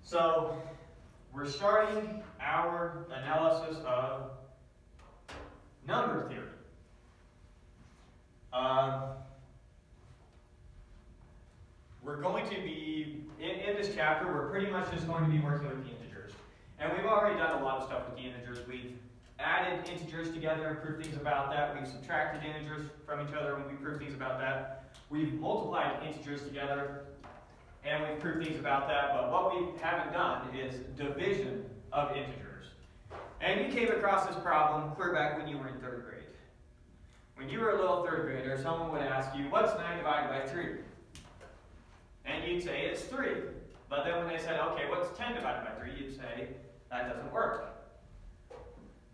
So we're starting our analysis of number theory. We're going to be, in this chapter, we're pretty much just going to be working with the integers. And we've already done a lot of stuff with the integers. We've added integers together and proved things about that. We've subtracted integers from each other and we proved things about that. We've multiplied integers together and we've proved things about that. But what we haven't done is division of integers. And you came across this problem clear back when you were in 3rd grade. When you were a little 3rd grader, someone would ask you, what's 9 divided by 3? And you'd say it's 3. But then when they said, okay, what's 10 divided by 3? You'd say, that doesn't work.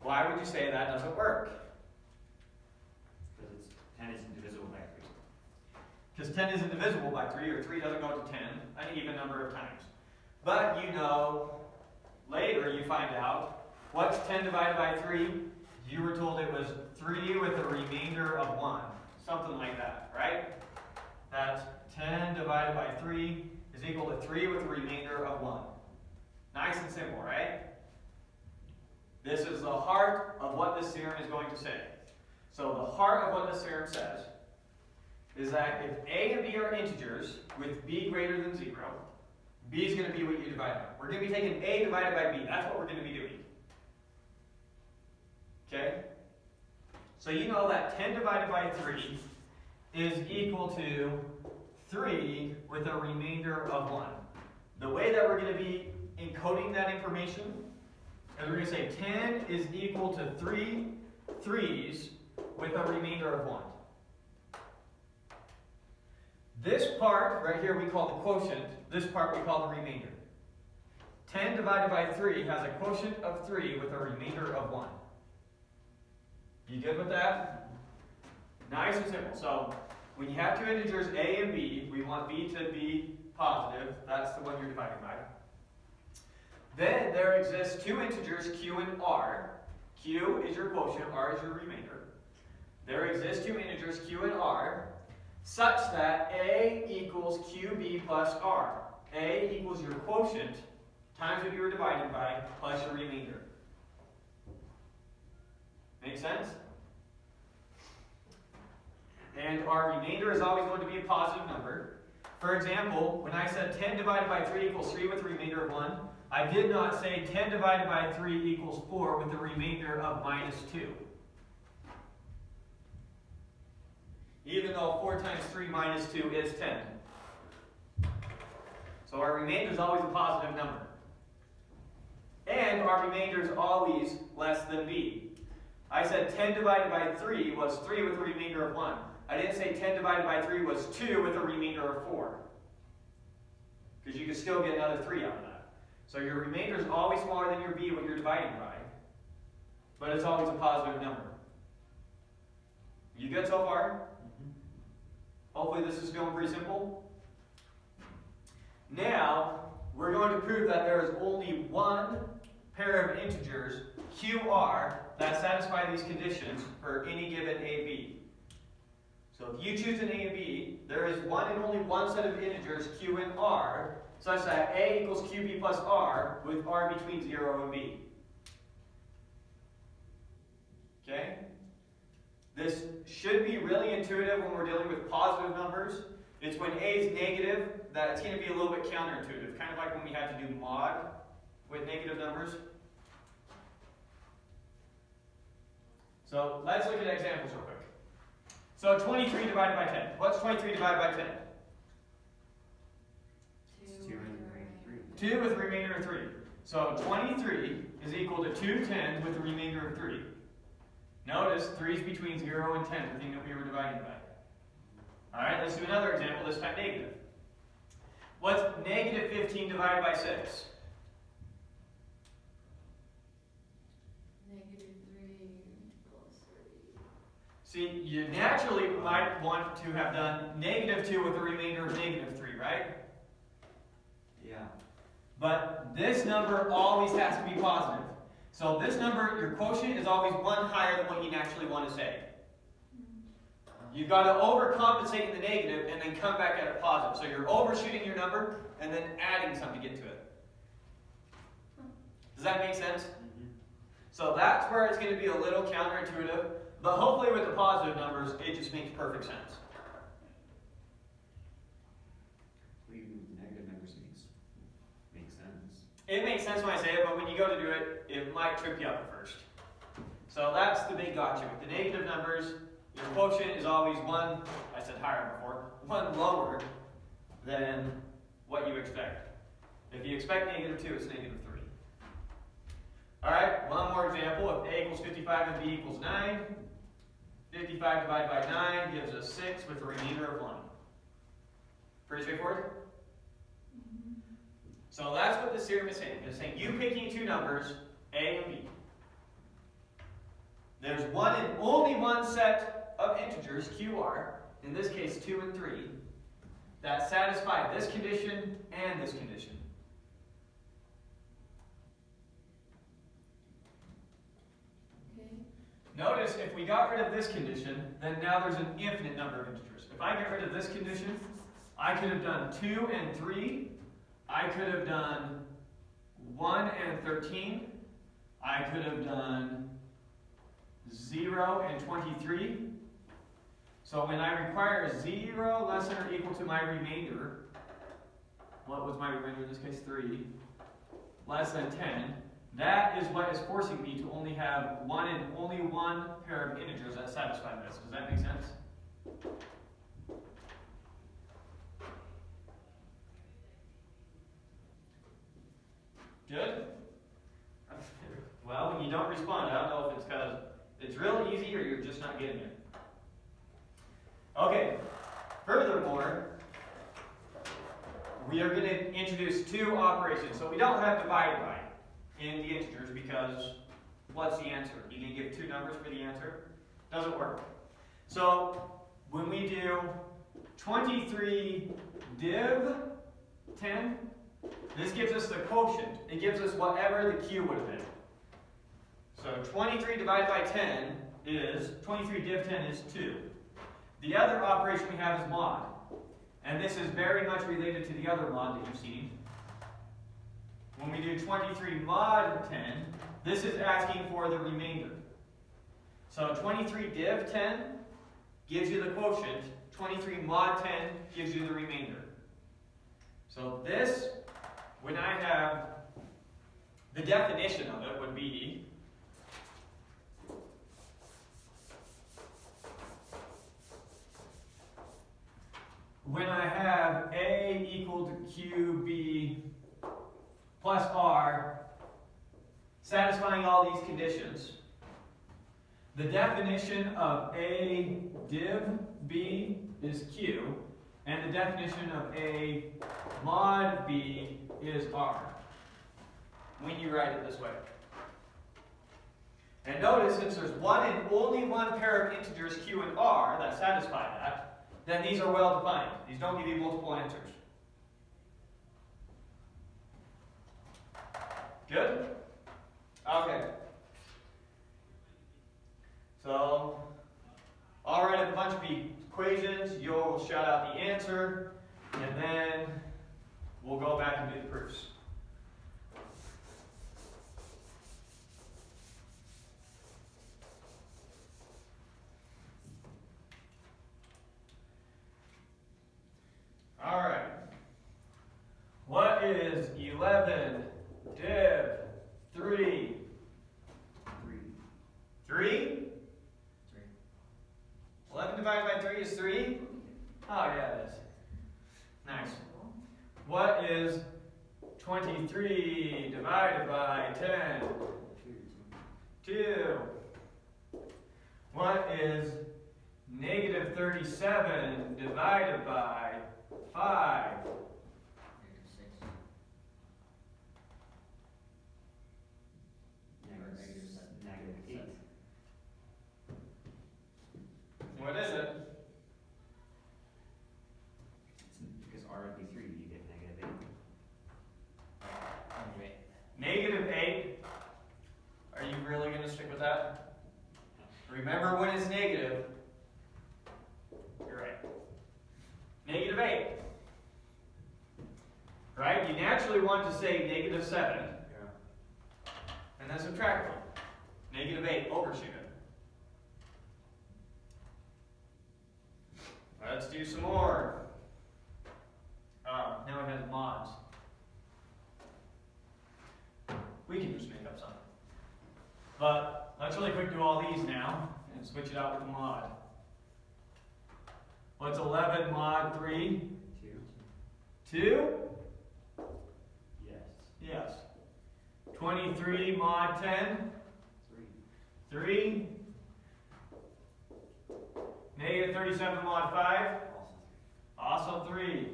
Why would you say that doesn't work? Because 10 isn't divisible by 3. Because 10 isn't divisible by 3, or 3 doesn't go to 10 an even number of times. But you know, later you find out, what's 10 divided by 3? You were told it was 3 with a remainder of 1. Something like that, right? That 10 divided by 3 is equal to 3 with a remainder of 1. Nice and simple, right? This is the heart of what this theorem is going to say. So the heart of what this theorem says is that if a and b are integers with b greater than 0, b is going to be what you divide by. We're going to be taking a divided by b. That's what we're going to be doing. Okay? So you know that 10 divided by 3 is equal to 3 with a remainder of 1. The way that we're going to be encoding that information is we're going to say 10 is equal to 3 3's with a remainder of 1. This part right here we call the quotient. This part we call the remainder. 10 divided by 3 has a quotient of 3 with a remainder of 1. You good with that? Nice and simple. So when you have two integers a and b, we want b to be positive. That's the one you're dividing by. Then there exists two integers q and r. Q is your quotient, r is your remainder. There exist two integers q and r such that a equals qb plus r. A equals your quotient times what you were dividing by plus your remainder. Make sense? And our remainder is always going to be a positive number. For example, when I said 10 divided by 3 equals 3 with a remainder of 1, I did not say 10 divided by 3 equals 4 with a remainder of minus 2. Even though 4 times 3 minus 2 is 10. So our remainder is always a positive number. And our remainder is always less than b. I said 10 divided by 3 was 3 with a remainder of 1. I didn't say 10 divided by 3 was 2 with a remainder of 4. Because you can still get another 3 out of that. So your remainder is always smaller than your b when you're dividing by. But it's always a positive number. You good so far? Hopefully this is feeling pretty simple. Now, we're going to prove that there is only one pair of integers, qr, that satisfy these conditions for any given ab. So if you choose an a and b, there is one and only one set of integers, q and r, such that a equals qb plus r, with r between 0 and b. Okay? This should be really intuitive when we're dealing with positive numbers. It's when a is negative that it's going to be a little bit counterintuitive, kind of like when we had to do mod with negative numbers. So let's look at examples real quick. So 23 divided by 10. What's 23 divided by 10? 2 with a remainder of 3. So 23 is equal to 2 10s with a remainder of 3. Notice 3 is between 0 and 10, the thing that we were dividing by. Alright, let's do another example, this time negative. What's negative 15 divided by 6? Negative 3 plus 3. See, you naturally might want to have done negative 2 with a remainder of negative 3, right? Yeah. But this number always has to be positive. So this number, your quotient is always one higher than what you naturally want to say. You've got to overcompensate in the negative and then come back at a positive. So you're overshooting your number and then adding something to get to it. Does that make sense? Mhm. So that's where it's going to be a little counterintuitive, but hopefully with the positive numbers, it just makes perfect sense. Even with the negative numbers makes sense. It makes sense when I say it, but when you go to do it, it might trip you up at first. So that's the big gotcha. With the negative numbers, your quotient is always one, I said higher before, one lower than what you expect. If you expect -2, it's -3. Alright, one more example. If A equals 55 and B equals 9, 55 divided by 9 gives us 6 with a remainder of 1. Pretty straightforward? So that's what this theorem is saying. It's saying you picking two numbers, A and B. There's one and only one set of integers, QR, in this case 2 and 3, that satisfy this condition and this condition. Okay. Notice if we got rid of this condition, then now there's an infinite number of integers. If I get rid of this condition, I could have done 2 and 3. I could have done 1 and 13. I could have done 0 and 23. So when I require 0 less than or equal to my remainder, what was my remainder in this case? 3, less than 10, that is what is forcing me to only have one and only one pair of integers that satisfy this. Does that make sense? Good? Well, when you don't respond, I don't know if it's because it's real easy or you're just not getting it. Okay, furthermore, we are going to introduce two operations. So we don't have divided by in the integers because what's the answer? You can give two numbers for the answer? Doesn't work. So when we do 23 div 10, this gives us the quotient. It gives us whatever the q would have been. So 23 divided by 10 is, 23 div 10 is 2. The other operation we have is mod. And this is very much related to the other mod that you've seen. When we do 23 mod 10, this is asking for the remainder. So 23 div 10 gives you the quotient. 23 mod 10 gives you the remainder. So this, when I have, the definition of it would be when I have A equal to QB plus R, satisfying all these conditions, the definition of A div B is Q, and the definition of A mod B is R, when you write it this way. And notice, since there's one and only one pair of integers Q and R that satisfy that, then these are well defined. These don't give you multiple answers. Good? Okay. So, I'll write up a bunch of equations, you'll shout out the answer, and then we'll go back and do the proofs. All right. What is 11 div 3? 3? 11 divided by 3 is 3? Oh, yeah, it is. Nice. What is 23 divided by 10? 2. What is negative 37 divided by 5? Negative 8. What is it? Because R would be 3, you get negative 8. Negative 8. Are you really going to stick with that? Remember when it's negative. You're right. Negative 8. Right? You naturally want to say negative 7. Yeah. then subtract 1. Negative 8, overshoot it. Let's do some more. Now it has mods. We can just make up something. But let's really quick do all these now and switch it out with a mod. What's 11 mod 3? 2. 2? Yes. Yes. 23 mod 10? 3. 3. Negative 37 mod 5? Also 3. Also 3.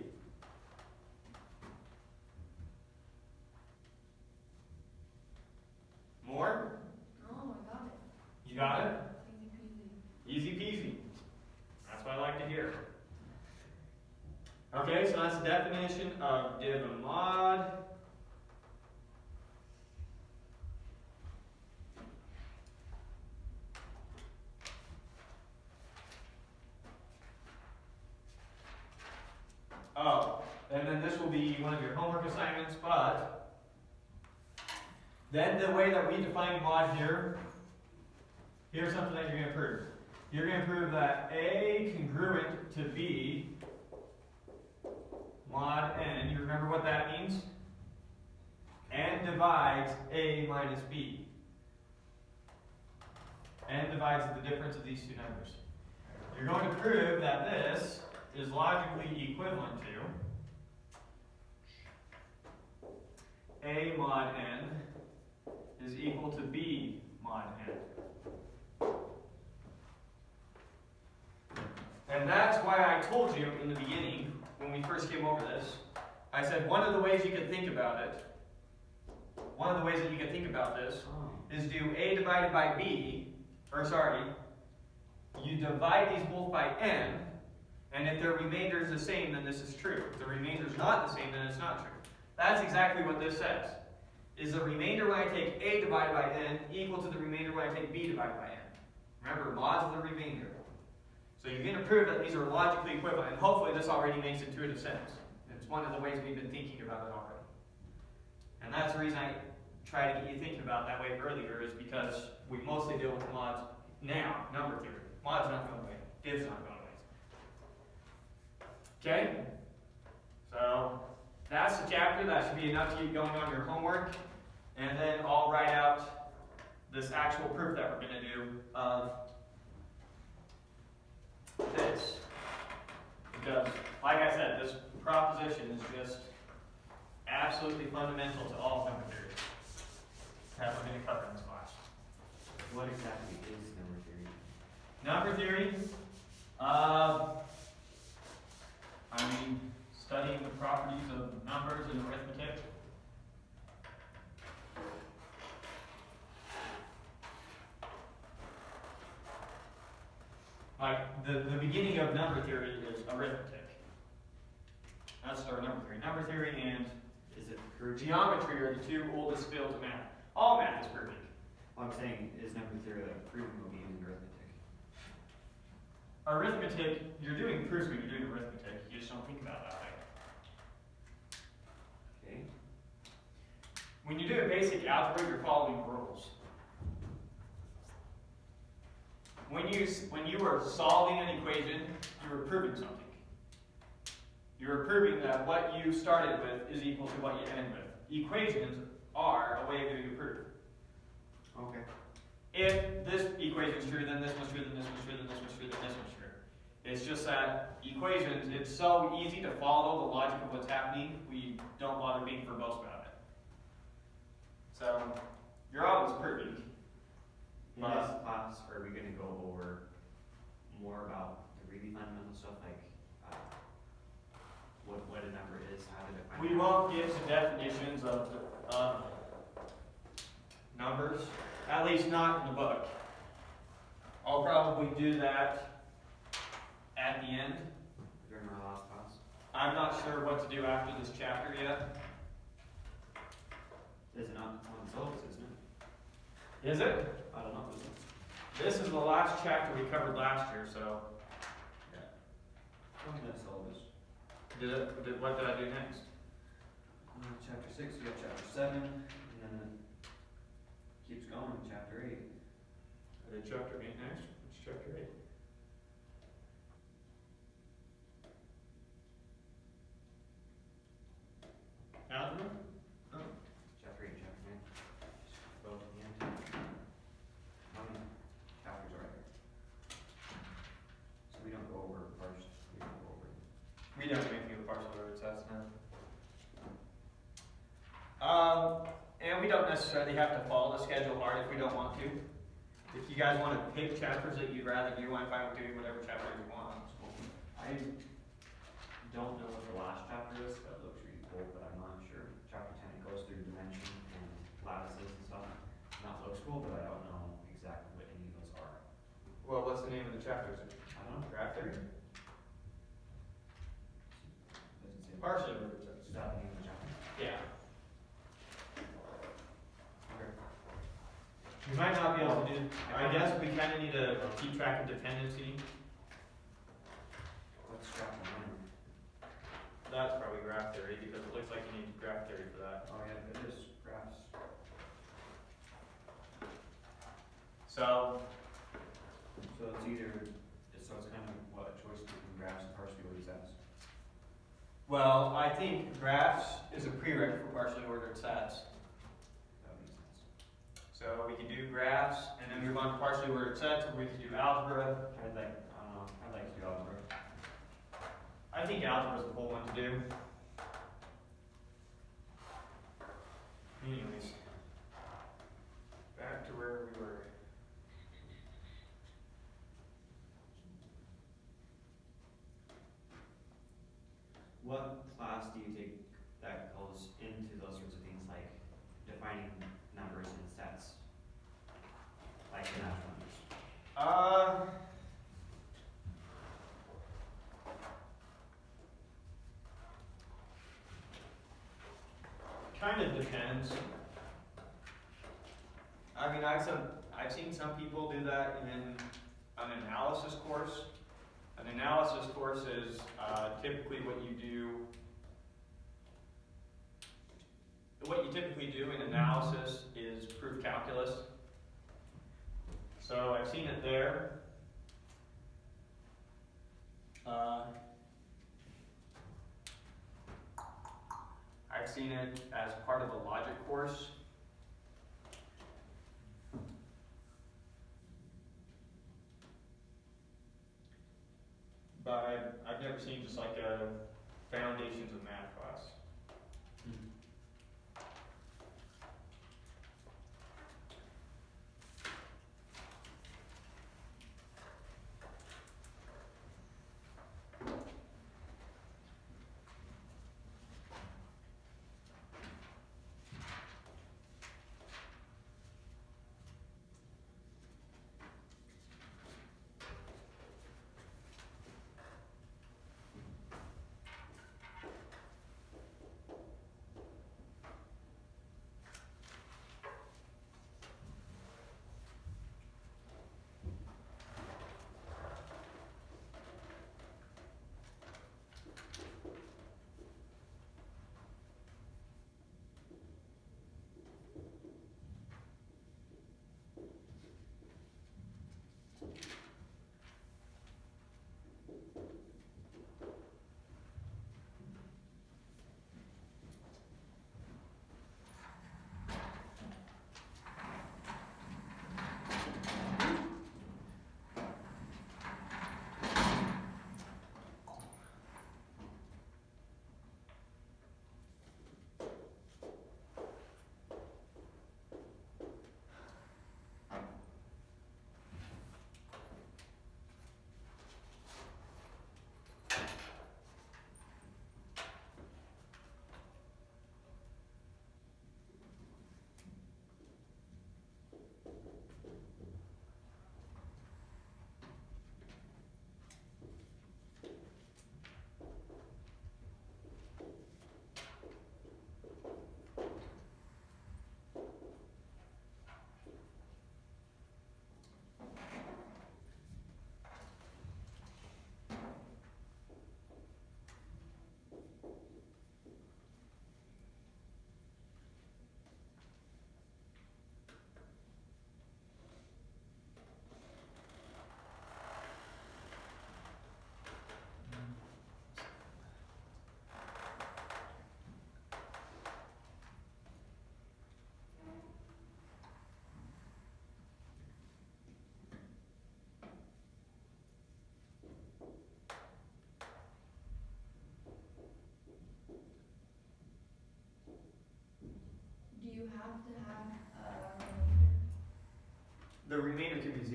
More? Oh, I got it. You got it? Easy peasy. Easy peasy. That's what I like to hear. Okay, so that's the definition of div and mod. Oh, and then this will be one of your homework assignments, but then the way that we define mod here, here's something that you're going to prove. You're going to prove that A congruent to B mod n, you remember what that means? N divides A minus B. N divides the difference of these two numbers. You're going to prove that this is logically equivalent to A mod n is equal to B mod n. And that's why I told you in the beginning, when we first came over this, I said one of the ways you could think about it, one of the ways that you could think about this is do A divided by B, you divide these both by n, and if their remainder is the same, then this is true. If the remainder is not the same, then it's not true. That's exactly what this says. Is the remainder when I take A divided by n equal to the remainder when I take B divided by n? Remember, mods of the remainder. So you're going to prove that these are logically equivalent, and hopefully this already makes intuitive sense. It's one of the ways we've been thinking about it already. And that's the reason I try to get you thinking about it that way earlier, is because we mostly deal with mods now, number theory. Mod's not going away. Div's not going away. Okay? So that's the chapter. That should be enough to get going on your homework. And then I'll write out this actual proof that we're going to do of this. Because, like I said, this proposition is just absolutely fundamental to all number theory that we're going to cover in this class. What exactly is number theory? Number theory, studying the properties of numbers in arithmetic. Like, the beginning of number theory is arithmetic. That's our number theory. Number theory and Is it proving? geometry are the two oldest fields of math. All math is proving. Well, I'm saying, is number theory proving will be in arithmetic? Arithmetic, you're doing proofs when you're doing arithmetic. You just don't think about it that way. Okay. When you do a basic algebra, you're following rules. When you were solving an equation, you were proving something. You were proving that what you started with is equal to what you end with. Equations are a way of doing a proof. Okay. If this equation is true, then this one's true, then this one's true, then this one's true, then this one's true. It's just that equations, it's so easy to follow the logic of what's happening, we don't bother being verbose about it. So, you're always proving. In this class, are we going to go over more about the really fundamental stuff, like what a number is, how to define it? We won't get to definitions of numbers, at least not in the book. I'll probably do that at the end. During our last class? I'm not sure what to do after this chapter yet. Is it not? It's on the syllabus, isn't it? Is it? I don't know. This is the last chapter we covered last year, so. Tell me that syllabus. What did I do next? Chapter 6, we got chapter 7, and then keeps going, chapter 8. Chapter 8 next? What's chapter 8? Algebra? Oh. Chapter 8, chapter 9. Just go to the end. How many chapters are there? So we don't go over first, we don't go over. We don't do anything with partial ordered sets now. And we don't necessarily have to follow the schedule hard if we don't want to. If you guys want to pick chapters that you'd rather do, I'm fine with doing whatever chapter you want. I don't know what the last chapter is, that looks really cool, but I'm not sure. Chapter 10, it goes through dimension and lattices and stuff. And that looks cool, but I don't know exactly what any of those are. Well, what's the name of the chapters? I don't know. Graph theory? Doesn't say. Partially ordered sets. Is that the name of the chapter? Yeah. Okay. We might not be able to do, I guess we kind of need to keep track of dependency. What's chapter 9? That's probably graph theory because it looks like you need graph theory for that. Oh yeah, it is graphs. So, So it's either, so it's kind of what a choice between graphs and partially ordered sets. well, I think graphs is a prereq for partially ordered sets. That makes sense. So we can do graphs and then move on to partially ordered sets, or we can do algebra. I'd like, I don't know, I'd like to do algebra. I think algebra is the whole one to do. Anyways, back to where we were. What class do you take that goes into those sorts of things, like defining numbers in sets? Like the natural numbers? Kind of depends. I mean, I've seen some people do that in an analysis course. An analysis course is typically what you do. What you typically do in analysis is prove calculus. So I've seen it there. I've seen it as part of a logic course. But I've never seen just like a foundations of math class.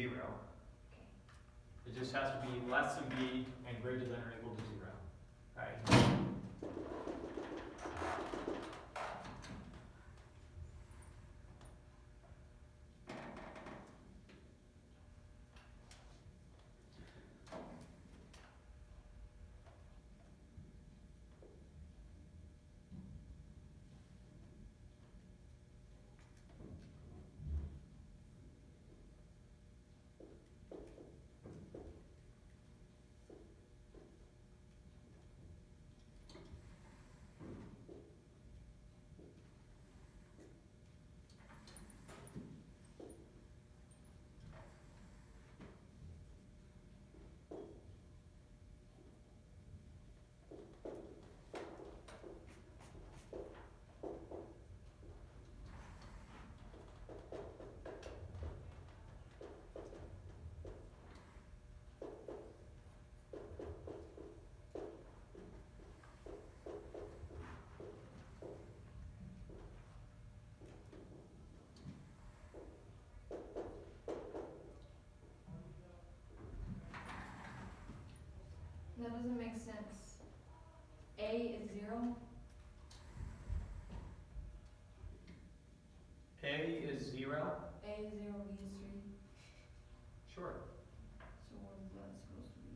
0. Okay. It just has to be less than b and greater than or equal to 0. Right? That doesn't make sense. A is 0. A is 0. A is 0, B is 3. Sure. So what is that supposed to be?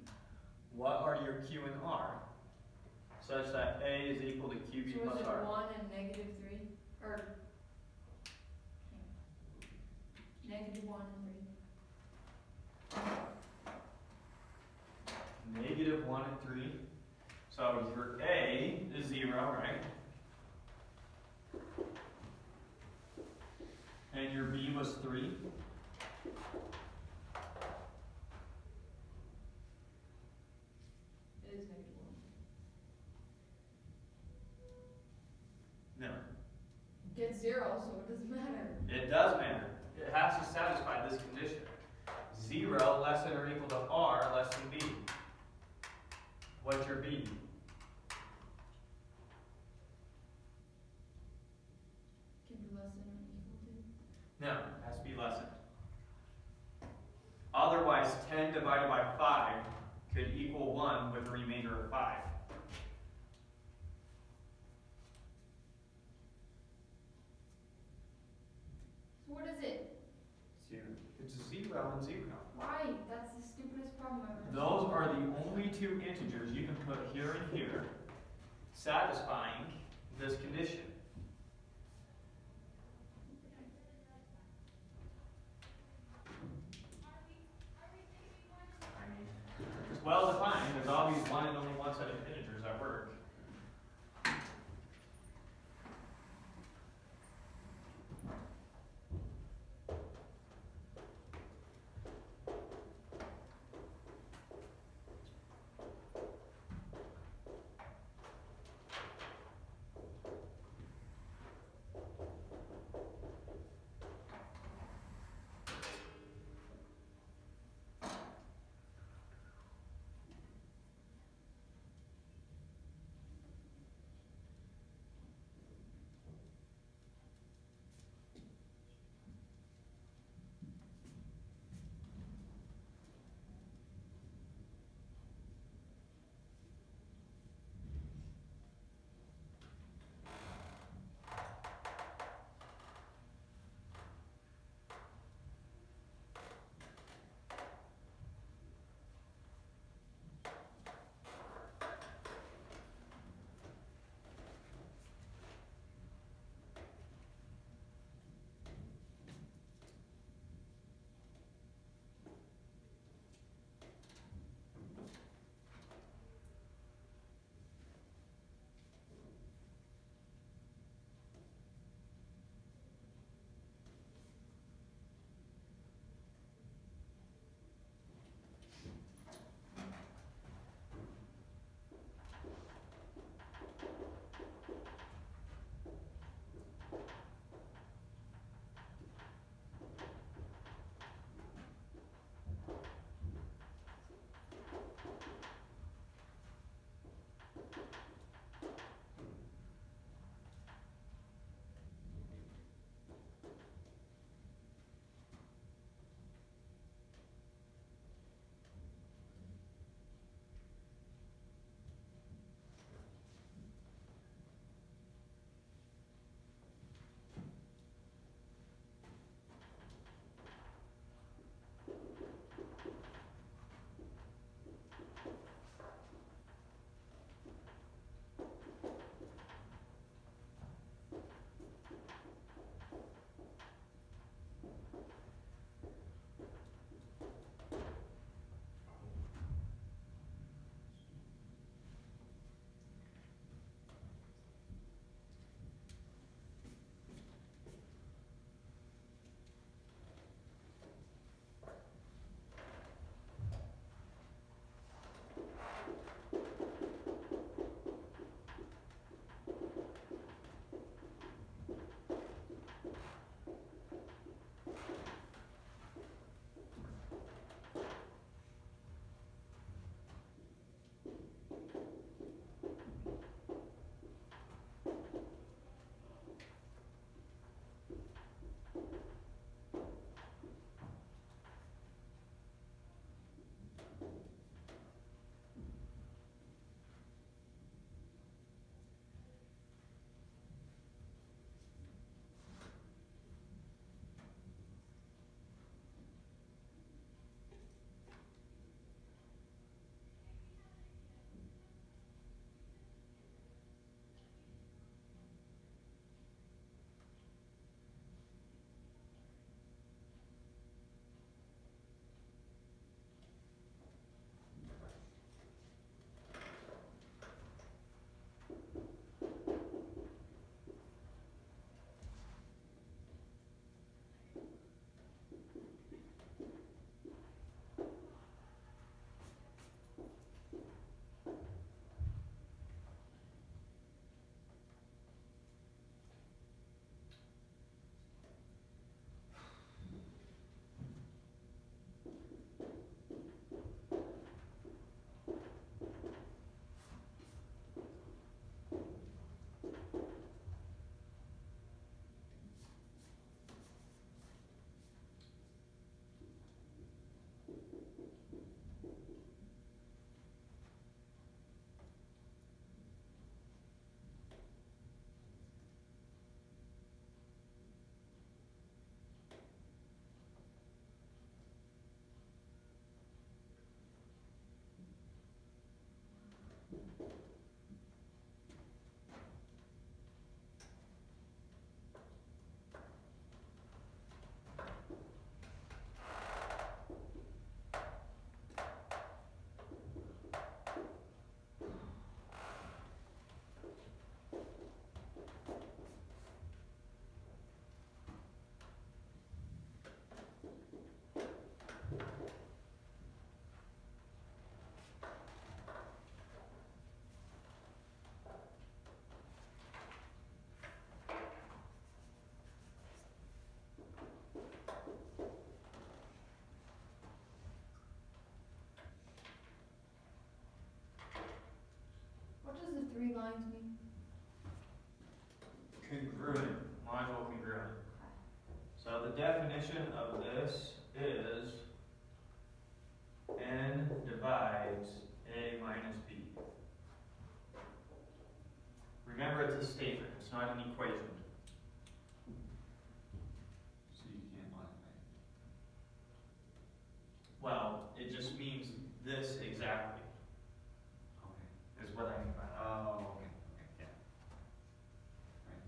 What are your Q and R? Such that A is equal to QB So plus is it R. 1 and negative 3? Or negative 1 and 3? Negative 1 and 3. So your A is 0, right? And your B was 3. It is negative 1. No. It's 0, so it doesn't matter. It does matter. It has to satisfy this condition. 0 less than or equal to R less than B. What's your B? Can be less than or equal to. No, it has to be less than. Otherwise, 10 divided by 5 could equal 1 with a remainder of 5. So what is it? It's 0 and 0. Why? That's the stupidest problem I've ever seen. Those are the only two integers you can put here and here, satisfying this condition. I mean, it's well defined. There's always one and only one set of integers at work. 3 lines mean? Congruent, module congruent. So the definition of this is n divides a minus b. Remember, it's a statement, it's not an equation. So you can't modify it. Well, it just means this exactly, Okay. is what I mean by that. Oh, okay, yeah. Right.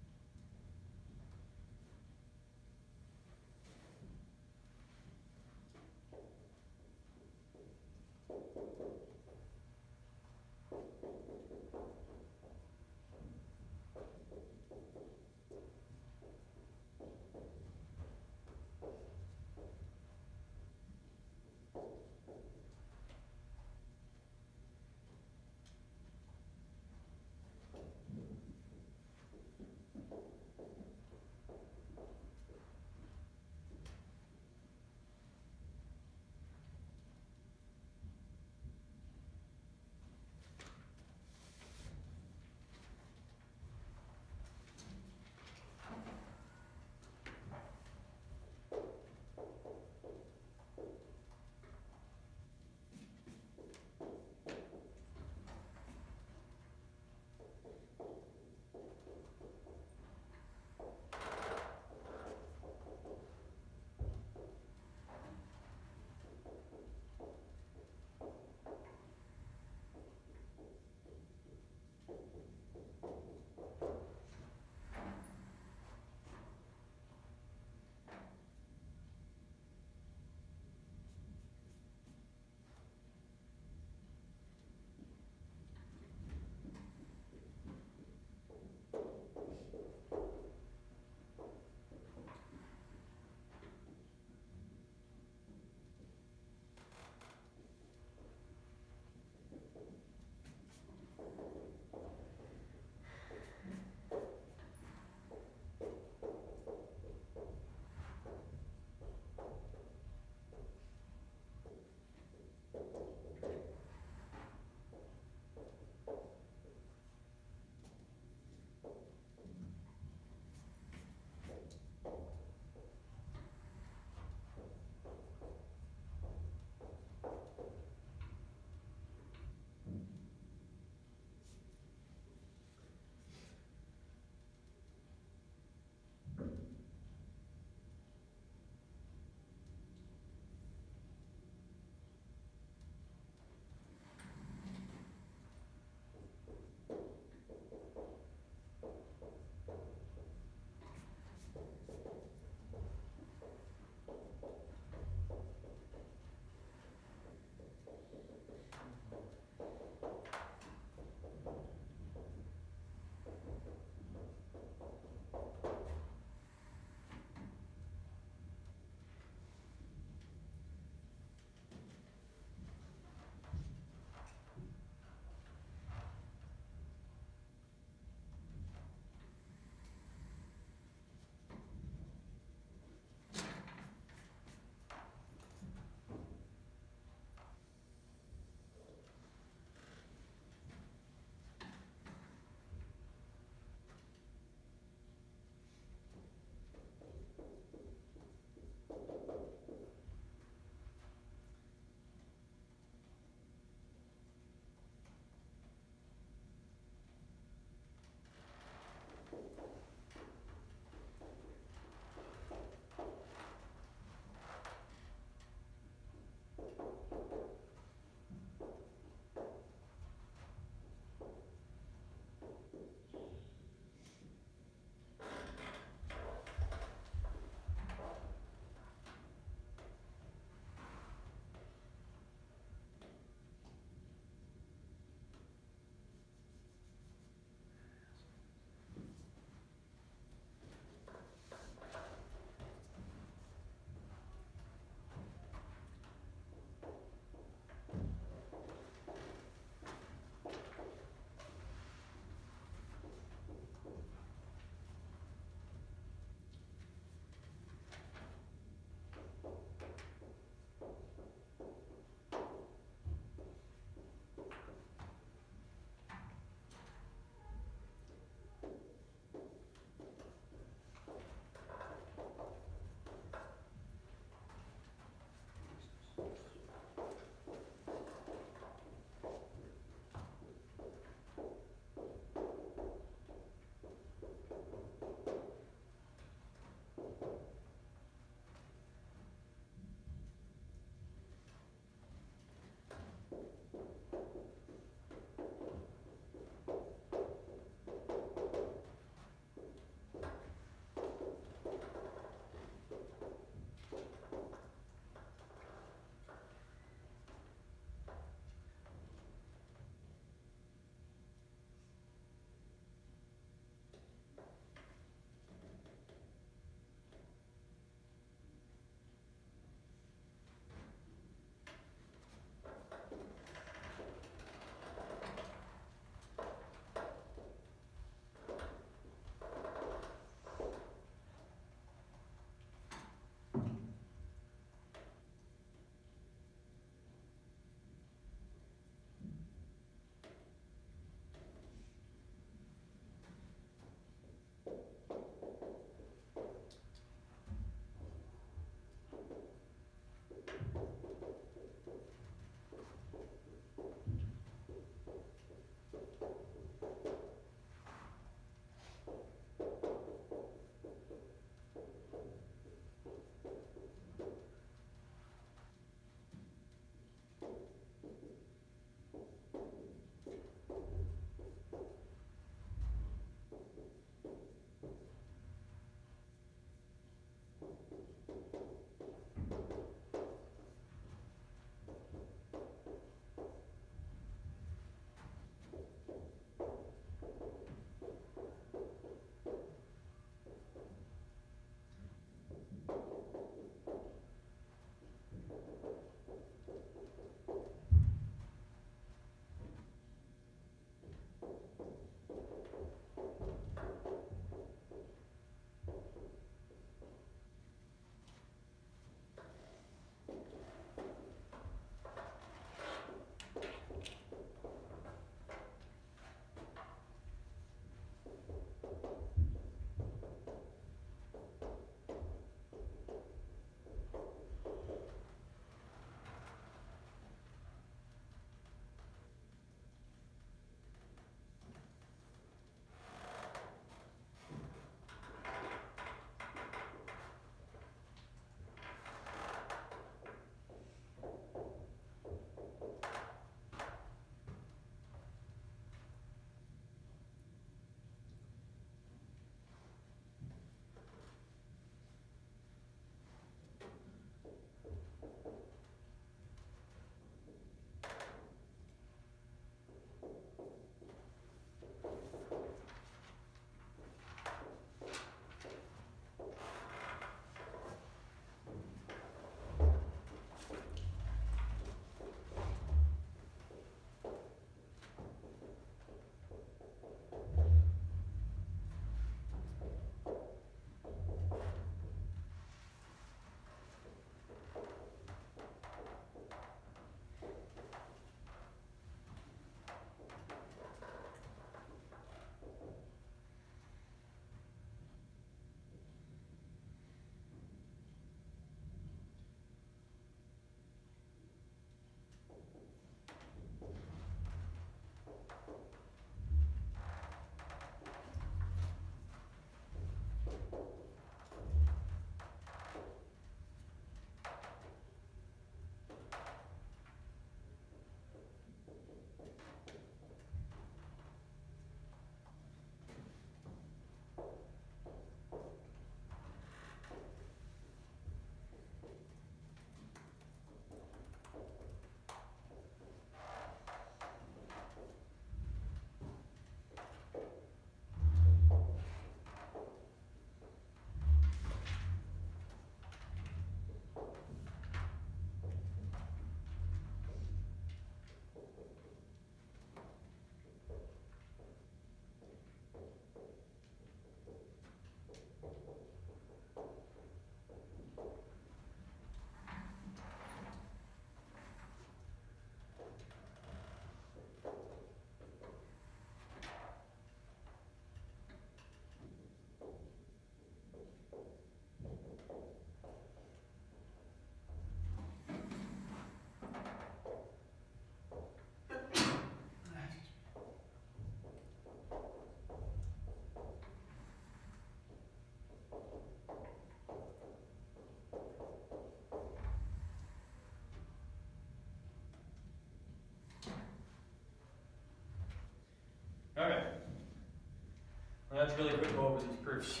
Let's really quick go over these proofs.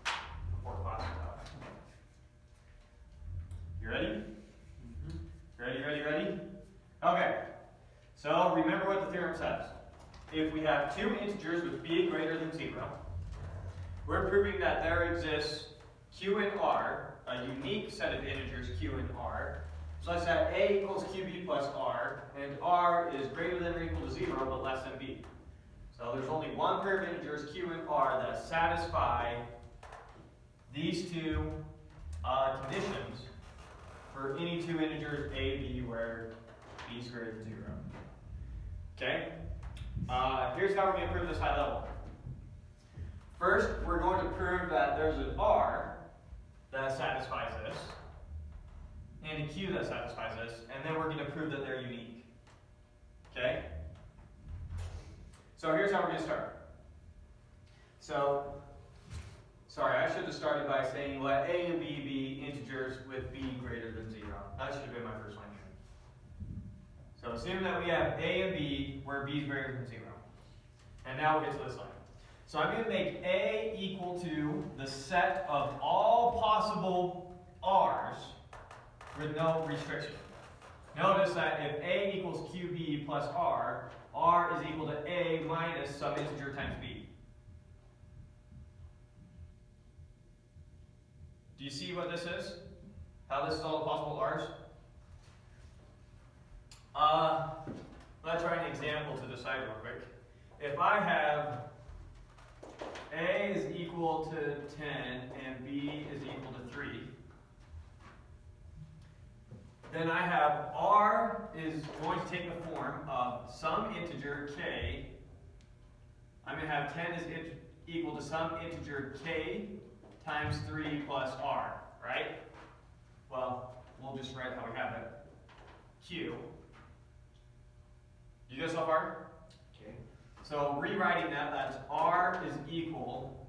Before class is out. You ready? Ready? Okay. So remember what the theorem says. If we have two integers with b greater than 0, we're proving that there exists q and r, a unique set of integers q and r, such that a equals qb plus r, and r is greater than or equal to 0 but less than b. So there's only one pair of integers q and r that satisfy these two conditions for any two integers a, b, where b is greater than 0. Okay? Here's how we're going to prove this high level. First, we're going to prove that there's an r that satisfies this, and a q that satisfies this, and then we're going to prove that they're unique. Okay? So here's how we're going to start. So, sorry, I should have started by saying let a and b be integers with b greater than 0. That should have been my first line here. So assume that we have a and b where b is greater than 0. And now we'll get to this line. So I'm going to make a equal to the set of all possible r's with no restriction. Notice that if a equals qb plus r, r is equal to a minus some integer times b. Do you see what this is? How this is all the possible r's? Let's try an example to decide real quick. If I have a is equal to 10 and b is equal to 3, then I have r is going to take the form of some integer k. I'm going to have 10 is equal to some integer k times 3 plus r, right? Well, we'll just write how we have it. Q. You go so far? Okay. So rewriting that, that's r is equal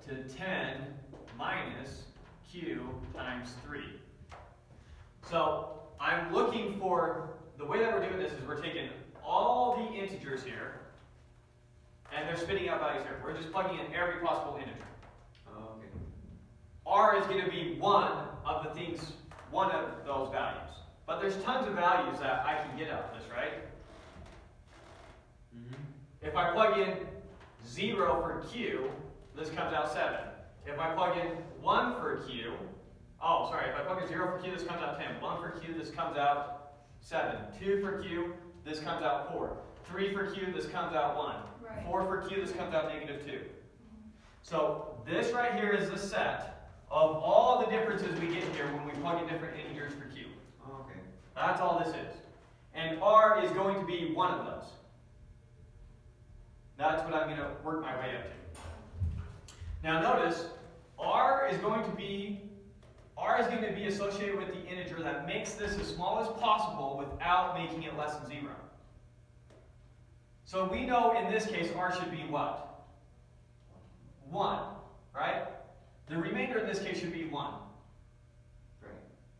to 10 minus q times 3. So I'm looking for, the way that we're doing this is we're taking all the integers here, and they're spitting out values here. We're just plugging in every possible integer. Okay. R is going to be one of the things, one of those values. But there's tons of values that I can get out of this, right? If I plug in 0 for q, this comes out 7. If I plug in 1 for q, if I plug in 0 for q, this comes out 10. 1 for q, this comes out 7. 2 for q, this comes out 4. 3 for q, this comes out 1. Right. 4 for q, this comes out -2. So this right here is the set of all the differences we get here when we plug in different integers for q. Okay. That's all this is. And r is going to be one of those. That's what I'm going to work my way up to. Now notice, r is going to be associated with the integer that makes this as small as possible without making it less than 0. So we know in this case r should be what? 1, right? The remainder in this case should be 1.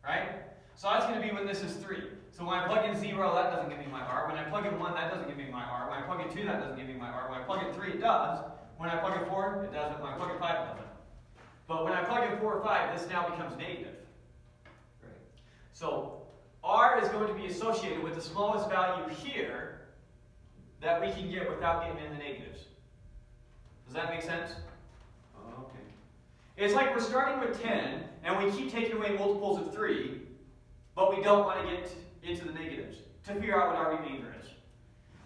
Right? So that's going to be when this is 3. So when I plug in 0, that doesn't give me my r. When I plug in 1, that doesn't give me my r. When I plug in 2, that doesn't give me my r. When I plug in 3, it does. When I plug in 4, it doesn't. When I plug in 5, it doesn't. But when I plug in 4 or 5, this now becomes negative. Right. So r is going to be associated with the smallest value here that we can get without getting in the negatives. Does that make sense? Okay. It's like we're starting with 10, and we keep taking away multiples of 3, but we don't want to get into the negatives to figure out what our remainder is.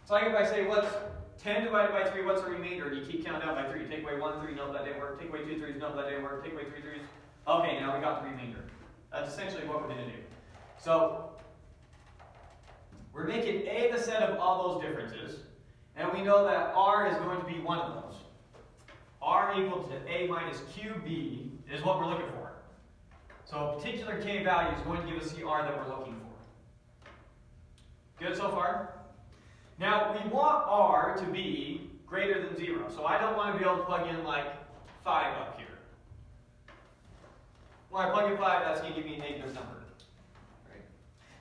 It's like if I say, what's 10 divided by 3, what's the remainder? And you keep counting down by 3. Take away 1 3, no, that didn't work. Take away 2 3s, no, that didn't work. Take away 3 3s. Okay, now we got the remainder. That's essentially what we're going to do. So, we're making A the set of all those differences, and we know that R is going to be one of those. R equal to A minus QB is what we're looking for. So a particular K value is going to give us the R that we're looking for. Good so far? Now, we want R to be greater than 0. So I don't want to be able to plug in like 5 up here. When I plug in 5, that's going to give me a negative number. Right.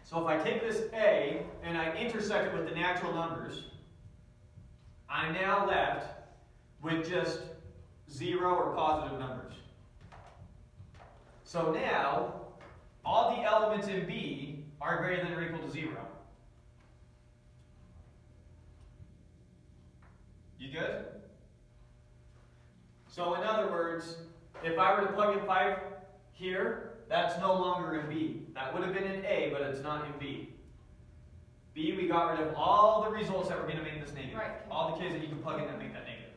So if I take this A and I intersect it with the natural numbers, I'm now left with just 0 or positive numbers. So now, all the elements in B are greater than or equal to 0. You good? So in other words, if I were to plug in 5 here, that's no longer in B. That would have been in A, but it's not in B. B, we got rid of all the results that were going to make this negative. Right. All the kids that you can plug in that make that negative.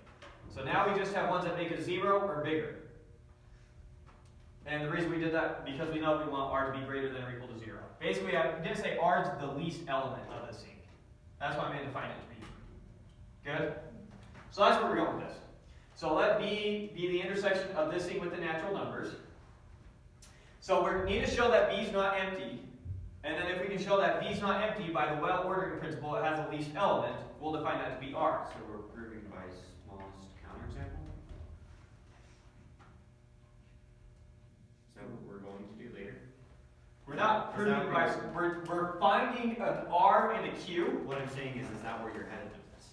So now we just have ones that make it 0 or bigger. And the reason we did that, because we know we want R to be greater than or equal to 0. Basically, I didn't say R is the least element of the sink. That's why I made it define it to be. Good? So that's where we're going with this. So let B be the intersection of this thing with the natural numbers. So we need to show that B is not empty. And then if we can show that B is not empty by the well-ordering principle, it has the least element, we'll define that to be R. So we're proving by smallest counterexample? Is that what we're going to do later? We're not Is proving that by, where we're finding an R and a Q. What I'm saying is that where you're headed with this?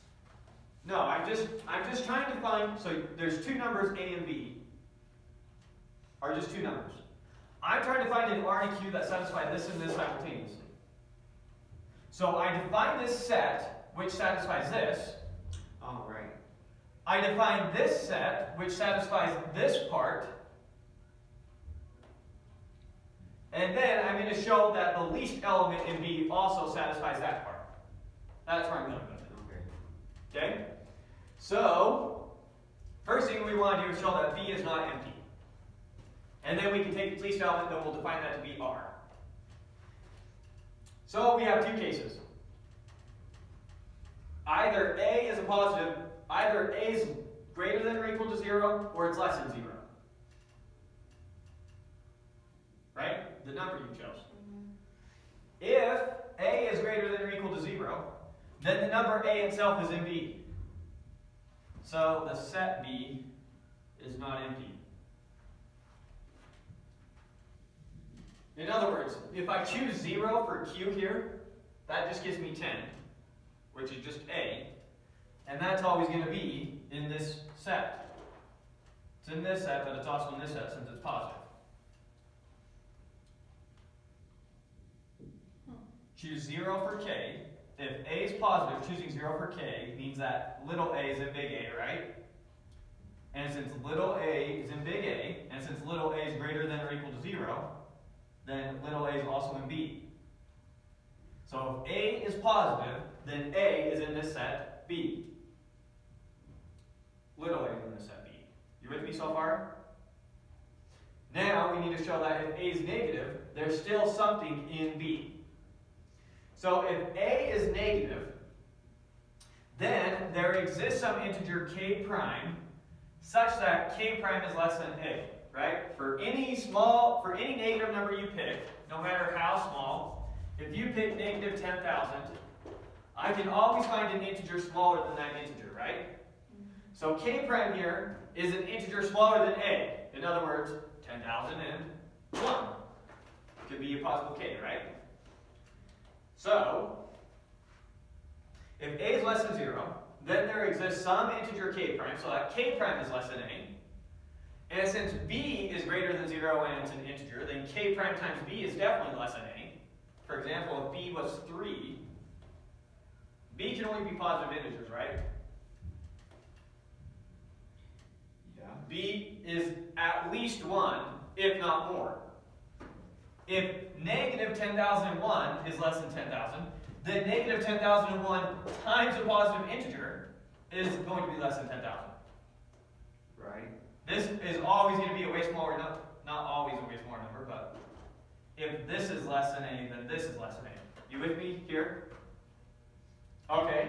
No, I'm just trying to find, so there's two numbers, A and B, are just two numbers. I'm trying to find an R and a Q that satisfy this and this simultaneously. So I define this set, which satisfies this. Oh, right. I define this set, which satisfies this part. And then I'm going to show that the least element in B also satisfies that part. That's where I'm going with it. Okay. Okay? So, first thing we want to do is show that B is not empty. And then we can take its least element and we'll define that to be R. So we have two cases. Either A is a positive, either A is greater than or equal to 0, or it's less than 0. Right? The number you chose. If A is greater than or equal to 0, then the number A itself is in B. So the set B is not empty. In other words, if I choose 0 for Q here, that just gives me 10, which is just A. And that's always going to be in this set. It's in this set, but it's also in this set since it's positive. Choose 0 for K. If A is positive, choosing 0 for K means that little a is in big A, right? And since little a is in big A, and since little a is greater than or equal to 0, then little a is also in B. So if A is positive, then A is in this set B. Little a is in this set B. You with me so far? Now we need to show that if A is negative, there's still something in B. So if A is negative, then there exists some integer K prime such that K prime is less than A, right? For any negative number you pick, no matter how small, if you pick negative 10,000, I can always find an integer smaller than that integer, right? So K prime here is an integer smaller than A. In other words, 10,001 could be a possible K, right? So, if A is less than 0, then there exists some integer K prime, so that K prime is less than A. And since B is greater than 0 and it's an integer, then K prime times B is definitely less than A. For example, if B was 3, B can only be positive integers, right? Yeah. B is at least 1, if not more. If negative 10,001 is less than 10,000, then negative 10,001 times a positive integer is going to be less than 10,000. Right. This is always going to be a way smaller number. Not always a way smaller number, but if this is less than A, then this is less than A. You with me here? Okay.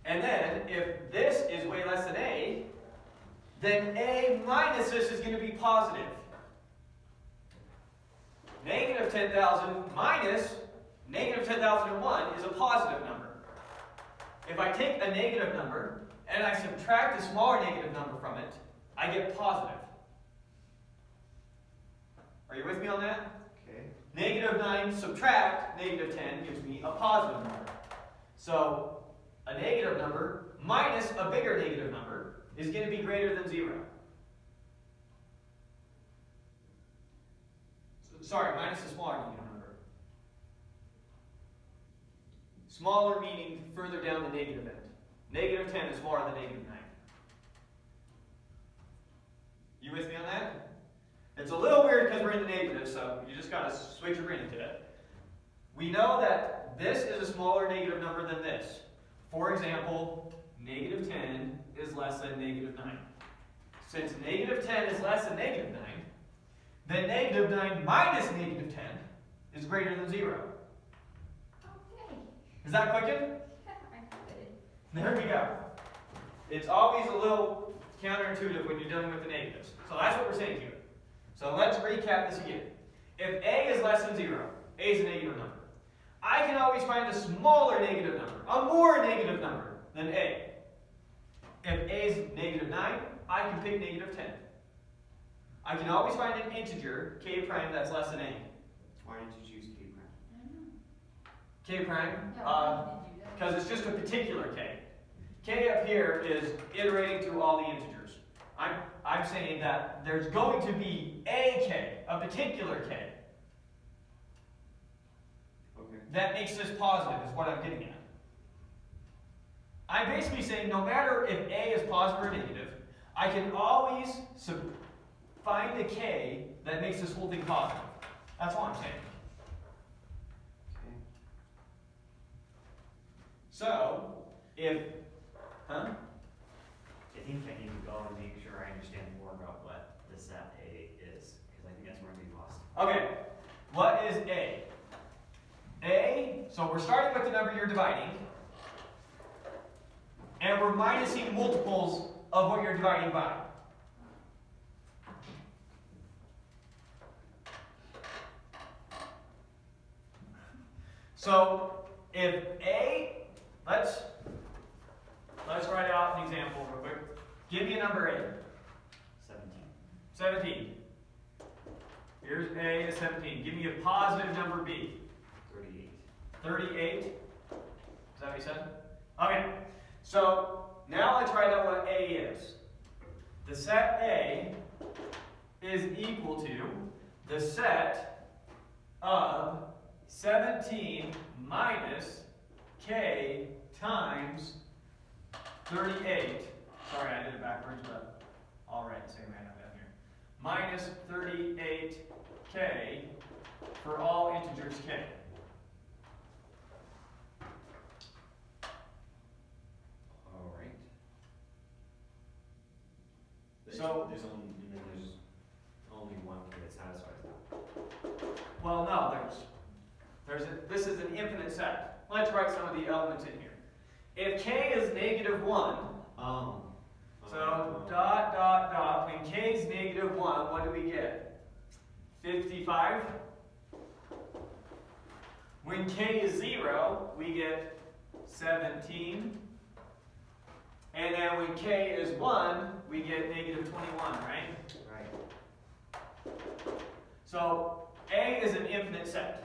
And then, if this is way less than A, then A minus this is going to be positive. Negative 10,000 minus negative 10,001 is a positive number. If I take a negative number and I subtract a smaller negative number from it, I get positive. Are you with me on that? Okay. Negative 9 subtract negative 10 gives me a positive number. So a negative number minus a bigger negative number is going to be greater than 0. Sorry, minus a smaller negative number. Smaller meaning further down the negative end. Negative 10 is smaller than negative 9. You with me on that? It's a little weird because we're in the negative, so you just got to switch your brain into it. We know that this is a smaller negative number than this. For example, negative 10 is less than negative 9. Since negative 10 is less than negative 9, then negative 9 minus negative 10 is greater than 0. Okay. Is that clicking? I got it. There we go. It's always a little counterintuitive when you're dealing with the negatives. So that's what we're saying here. So let's recap this again. If a is less than 0, a is a negative number. I can always find a smaller negative number, a more negative number than a. If a is negative 9, I can pick negative 10. I can always find an integer, k prime, that's less than a. Why did you choose K prime? I don't know. K prime, Yeah, why did you do that? because it's just a particular k. K up here is iterating through all the integers. I'm saying that there's going to be a k, a particular k, Okay. that makes this positive, is what I'm getting at. I'm basically saying no matter if a is positive or negative, I can always find the k that makes this whole thing positive. That's all I'm saying. Okay. So, if, huh? I think I need to go and make sure I understand more about what the set A is, because I think that's where I'm getting lost. Okay, what is A? A, so we're starting with the number you're dividing, and we're minusing multiples of what you're dividing by. So, if A, let's write out an example real quick. Give me a number A. 17. 17. Here's A is 17. Give me a positive number B. 38. 38. Is that what you said? Okay. So now let's write out what A is. The set A is equal to the set of 17 minus K times 38. Sorry, I did it backwards, but all right, same way I have that here. Minus 38K for all integers K. All right. So- there's only one K that satisfies that. Well, no, this is an infinite set. Let's write some of the elements in here. If K is negative 1, Oh. so dot, dot, dot, when K is negative 1, what do we get? 55. When K is 0, we get 17. And then when K is 1, we get negative 21, right? Right. So A is an infinite set.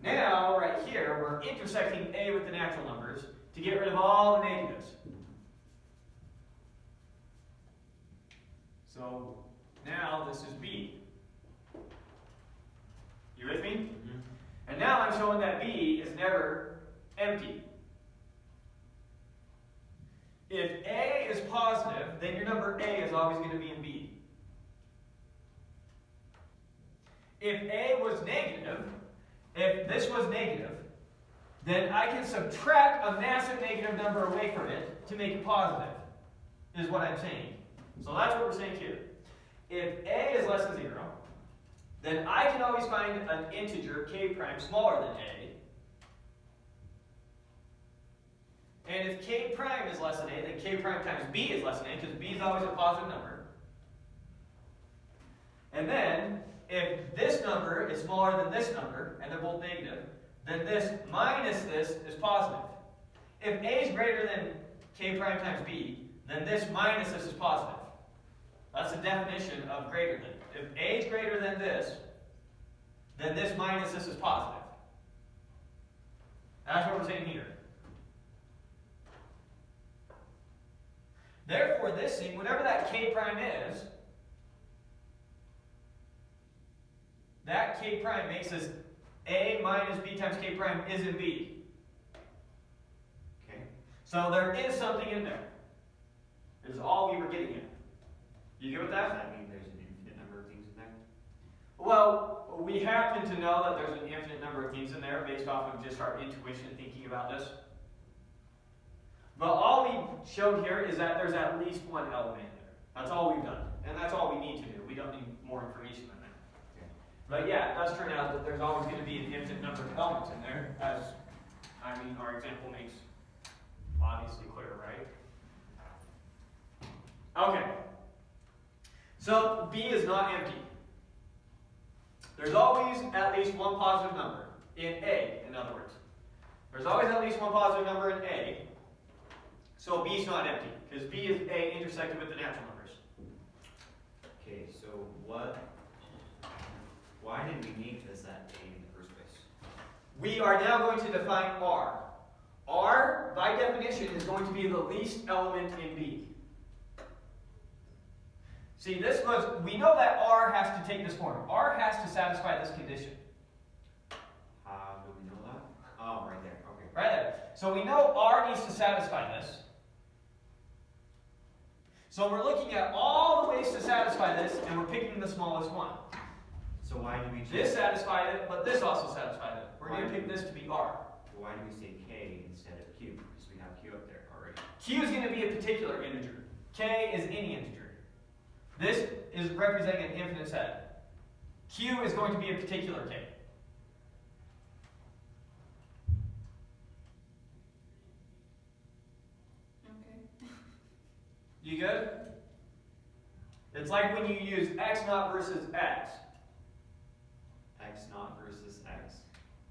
Now, right here, we're intersecting A with the natural numbers to get rid of all the negatives. So now this is B. You with me? Mm-hmm. And now I'm showing that B is never empty. If A is positive, then your number A is always going to be in B. If A was negative, if this was negative, then I can subtract a massive negative number away from it to make it positive, is what I'm saying. So that's what we're saying here. If A is less than 0, then I can always find an integer, k prime, smaller than A. And if k prime is less than A, then k prime times B is less than A, because B is always a positive number. And then, if this number is smaller than this number, and they're both negative, then this minus this is positive. If A is greater than k prime times B, then this minus this is positive. That's the definition of greater than. If A is greater than this, then this minus this is positive. That's what we're saying here. Therefore, this thing, whatever that k prime is, that k prime makes us a minus b times k prime is in b. Okay. So there is something in there. Is all we were getting at. You good with Does that? that mean there's an infinite number of things in there? Well, we happen to know that there's an infinite number of things in there based off of just our intuition thinking about this. But all we showed here is that there's at least one element in there. That's all we've done. And that's all we need to do. We don't need more information than that. Okay. But yeah, it does turn out that there's always going to be an infinite number of elements in there, as, I mean, our example makes obviously clear, right? Okay. So B is not empty. There's always at least one positive number in A, in other words. There's always at least one positive number in A. So B is not empty, because B is A intersected with the natural numbers. Okay, so why did we make this at A in the first place? We are now going to define R. R, by definition, is going to be the least element in B. See, we know that R has to take this form. R has to satisfy this condition. How do we know that? Oh, right there, okay. Right there. So we know R needs to satisfy this. So we're looking at all the ways to satisfy this, and we're picking the smallest one. So why do we choose? This satisfied it, but this also satisfied it. We're going to pick this to be R. Why do we say K instead of Q? Because we have Q up there already. Q is going to be a particular integer. K is any integer. This is representing an infinite set. Q is going to be a particular K. Okay. You good? It's like when you use x naught versus x. X naught versus X.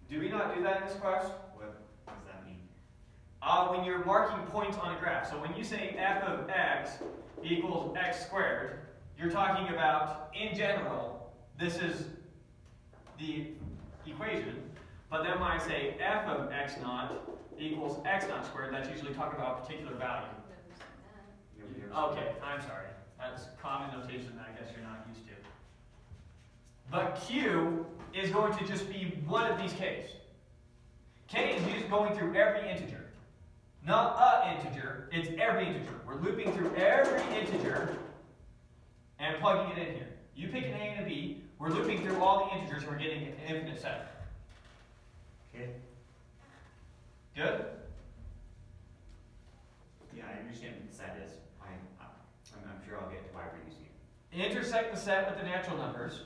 Do we not do that in this class? What does that mean? When you're marking points on a graph. So when you say f of x equals x squared, you're talking about, in general, this is the equation. But then when I say f of x naught equals x naught squared, that's usually talking about a particular value. Yeah, we never said Okay, I'm sorry. That's common notation that I guess you're not used to. But Q is going to just be one of these K's. K is just going through every integer. Not a integer, it's every integer. We're looping through every integer and plugging it in here. You pick an A and a B, we're looping through all the integers, and we're getting an infinite set. Okay. Good? Yeah, I understand what the set is. I'm sure I'll get to why we're using it. Intersect the set with the natural numbers.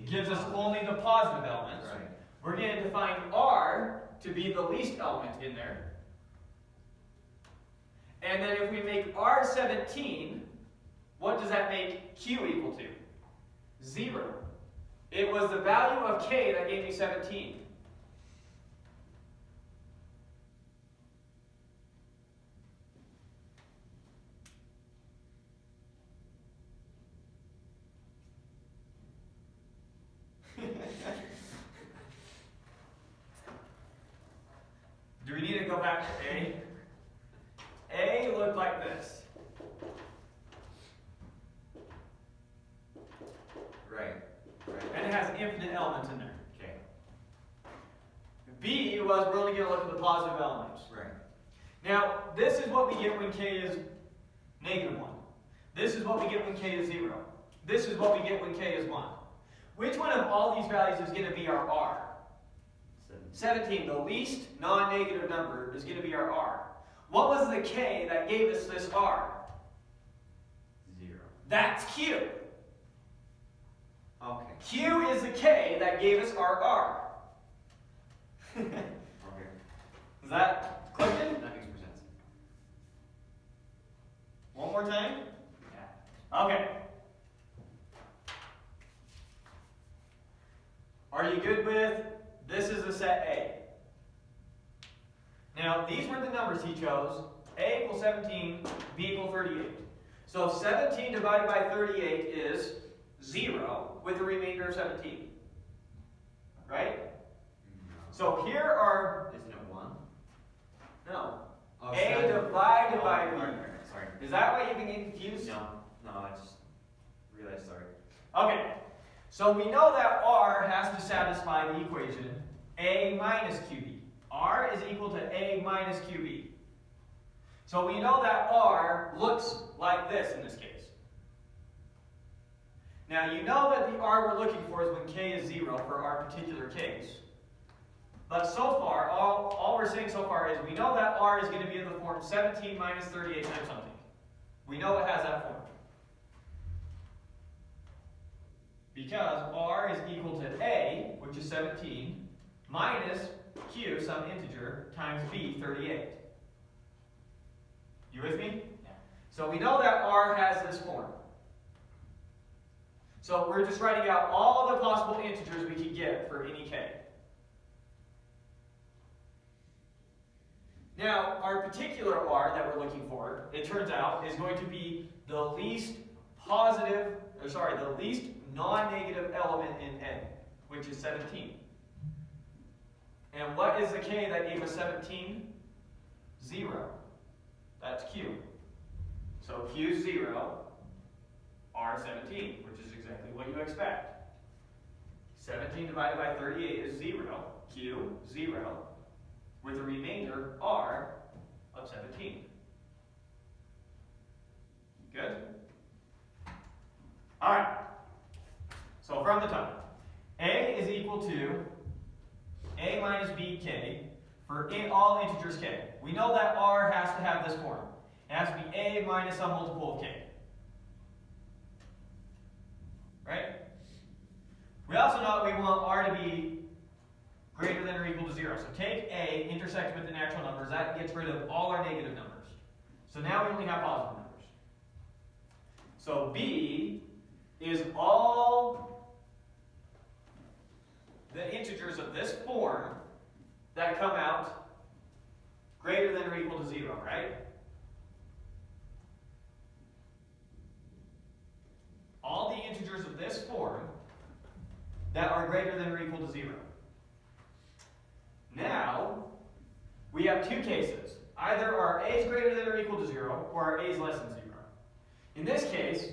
Gives us only the positive elements. Right. We're going to define R to be the least element in there. And then if we make R 17, what does that make Q equal to? 0. It was the value of K that gave me 17. Do we need to go back to A? A looked like this. Right. And it has infinite elements in there. Okay. B was we're only going to look at the positive elements. Right. Now, this is what we get when K is -1. This is what we get when K is 0. This is what we get when K is 1. Which one of all these values is going to be our R? 17, the least non-negative number, is going to be our R. What was the K that gave us this R? 0. That's Q. Okay. Q is the K that gave us our R. Okay. Is that clicking? That makes more sense. One more time? Yeah. Okay. Are you good with this is the set A? Now, these were the numbers he chose. A equals 17, B equals 38. So 17 divided by 38 is 0 with a remainder of 17. Right? So here are, Isn't it 1? no, Oh, A seven. divided by Oh, B. right. sorry. Is that why you've been getting confused? No, I just realized, sorry. Okay, so we know that R has to satisfy the equation A minus QB. R is equal to A minus QB. So we know that R looks like this in this case. Now you know that the R we're looking for is when K is 0 for our particular case. But so far, all we're saying so far is we know that R is going to be in the form 17 minus 38 times something. We know it has that form. Because R is equal to A, which is 17, minus Q, some integer, times B, 38. You with me? Yeah. So we know that R has this form. So we're just writing out all the possible integers we could get for any K. Now, our particular R that we're looking for, it turns out, is going to be the least the least non-negative element in A, which is 17. And what is the K that gave us 17? 0. That's Q. So Q is 0, R 17, which is exactly what you expect. 17 divided by 38 is 0, Q, 0, with a remainder, R, of 17. Good? Alright. So from the top, A is equal to A minus BK for all integers K. We know that R has to have this form. It has to be A minus some multiple of K. Right? We also know that we want R to be greater than or equal to 0. So take A, intersect with the natural numbers. That gets rid of all our negative numbers. So now we only have positive numbers. So B is all the integers of this form that come out greater than or equal to 0, right? All the integers of this form that are greater than or equal to 0. Now, we have two cases. Either our A is greater than or equal to 0, or our A is less than 0. In this case,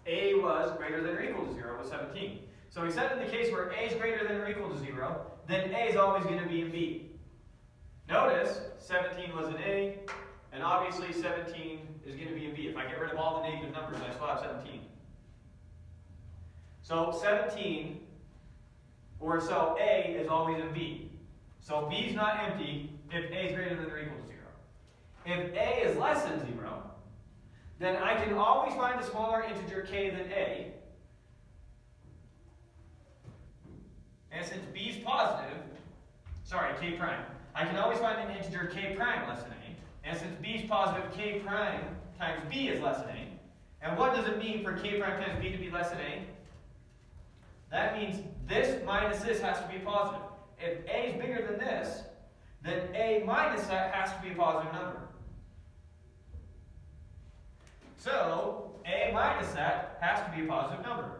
A was greater than or equal to 0, was 17. So we said in the case where A is greater than or equal to 0, then A is always going to be in B. Notice, 17 was in A, and obviously 17 is going to be in B. If I get rid of all the negative numbers, I still have 17. So 17, or so A is always in B. So B is not empty if A is greater than or equal to 0. If A is less than 0, then I can always find a smaller integer K than A. And since B is positive, K prime, I can always find an integer K prime less than A. And since B is positive, K prime times B is less than A. And what does it mean for K prime times B to be less than A? That means this minus this has to be positive. If A is bigger than this, then A minus that has to be a positive number. So, A minus that has to be a positive number.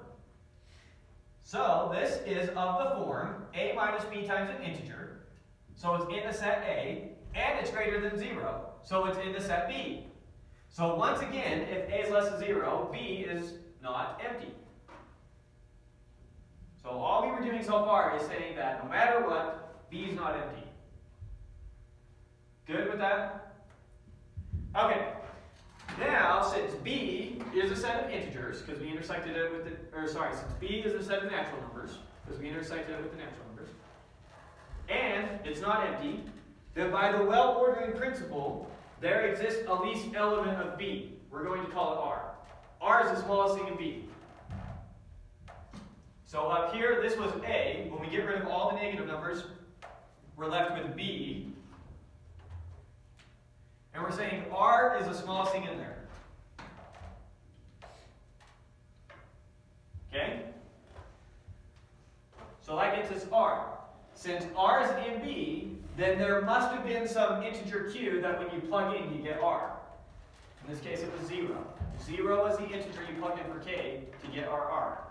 So, this is of the form A minus B times an integer. So, it's in the set A, and it's greater than 0. So, it's in the set B. So, once again, if A is less than 0, B is not empty. So all we were doing so far is saying that no matter what, B is not empty. Good with that? Okay. Now, since B is a set of integers, because we intersected it with since B is a set of natural numbers, because we intersected it with the natural numbers, and it's not empty, then by the well-ordering principle, there exists a least element of B. We're going to call it R. R is the smallest thing in B. So up here, this was A. When we get rid of all the negative numbers, we're left with B. And we're saying R is the smallest thing in there. Okay? So that gets us R. Since R is in B, then there must have been some integer Q that when you plug in, you get R. In this case, it was 0. 0 is the integer you plug in for K to get our R.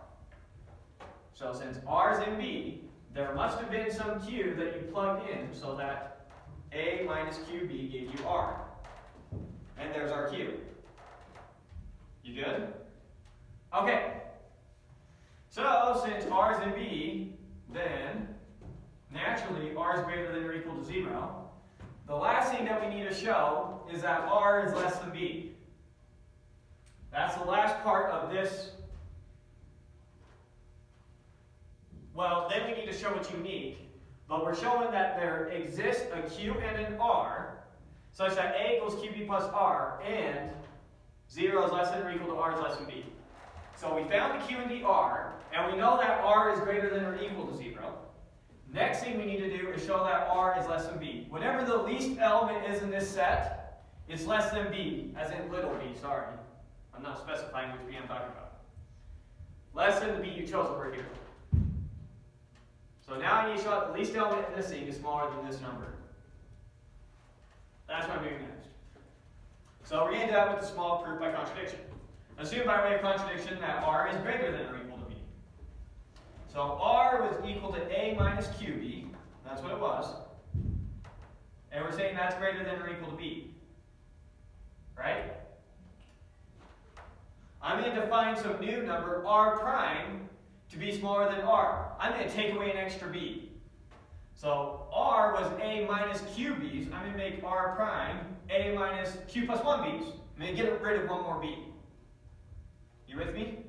So since R is in B, there must have been some Q that you plugged in so that A minus QB gave you R. And there's our Q. You good? Okay. So, since r is in B, then naturally r is greater than or equal to 0. The last thing that we need to show is that r is less than B. That's the last part of this. Well, then we need to show it's unique. But we're showing that there exists a Q and an R such that A equals QB plus R and 0 is less than or equal to R is less than B. So we found the Q and the R, and we know that R is greater than or equal to 0. Next thing we need to do is show that R is less than B. Whatever the least element is in this set, it's less than B, as in little b, sorry. I'm not specifying which B I'm talking about. Less than the B you chose over here. So now I need to show that the least element in this thing is smaller than this number. That's what I'm doing next. So we're going to do that with the small proof by contradiction. Assume by way of contradiction that R is greater than or equal to B. So R was equal to A minus QB. That's what it was. And we're saying that's greater than or equal to B. Right? I'm going to define some new number, R prime, to be smaller than R. I'm going to take away an extra B. So R was A minus QB's. I'm going to make R prime A minus Q plus 1B's. I'm going to get rid of one more B. You with me?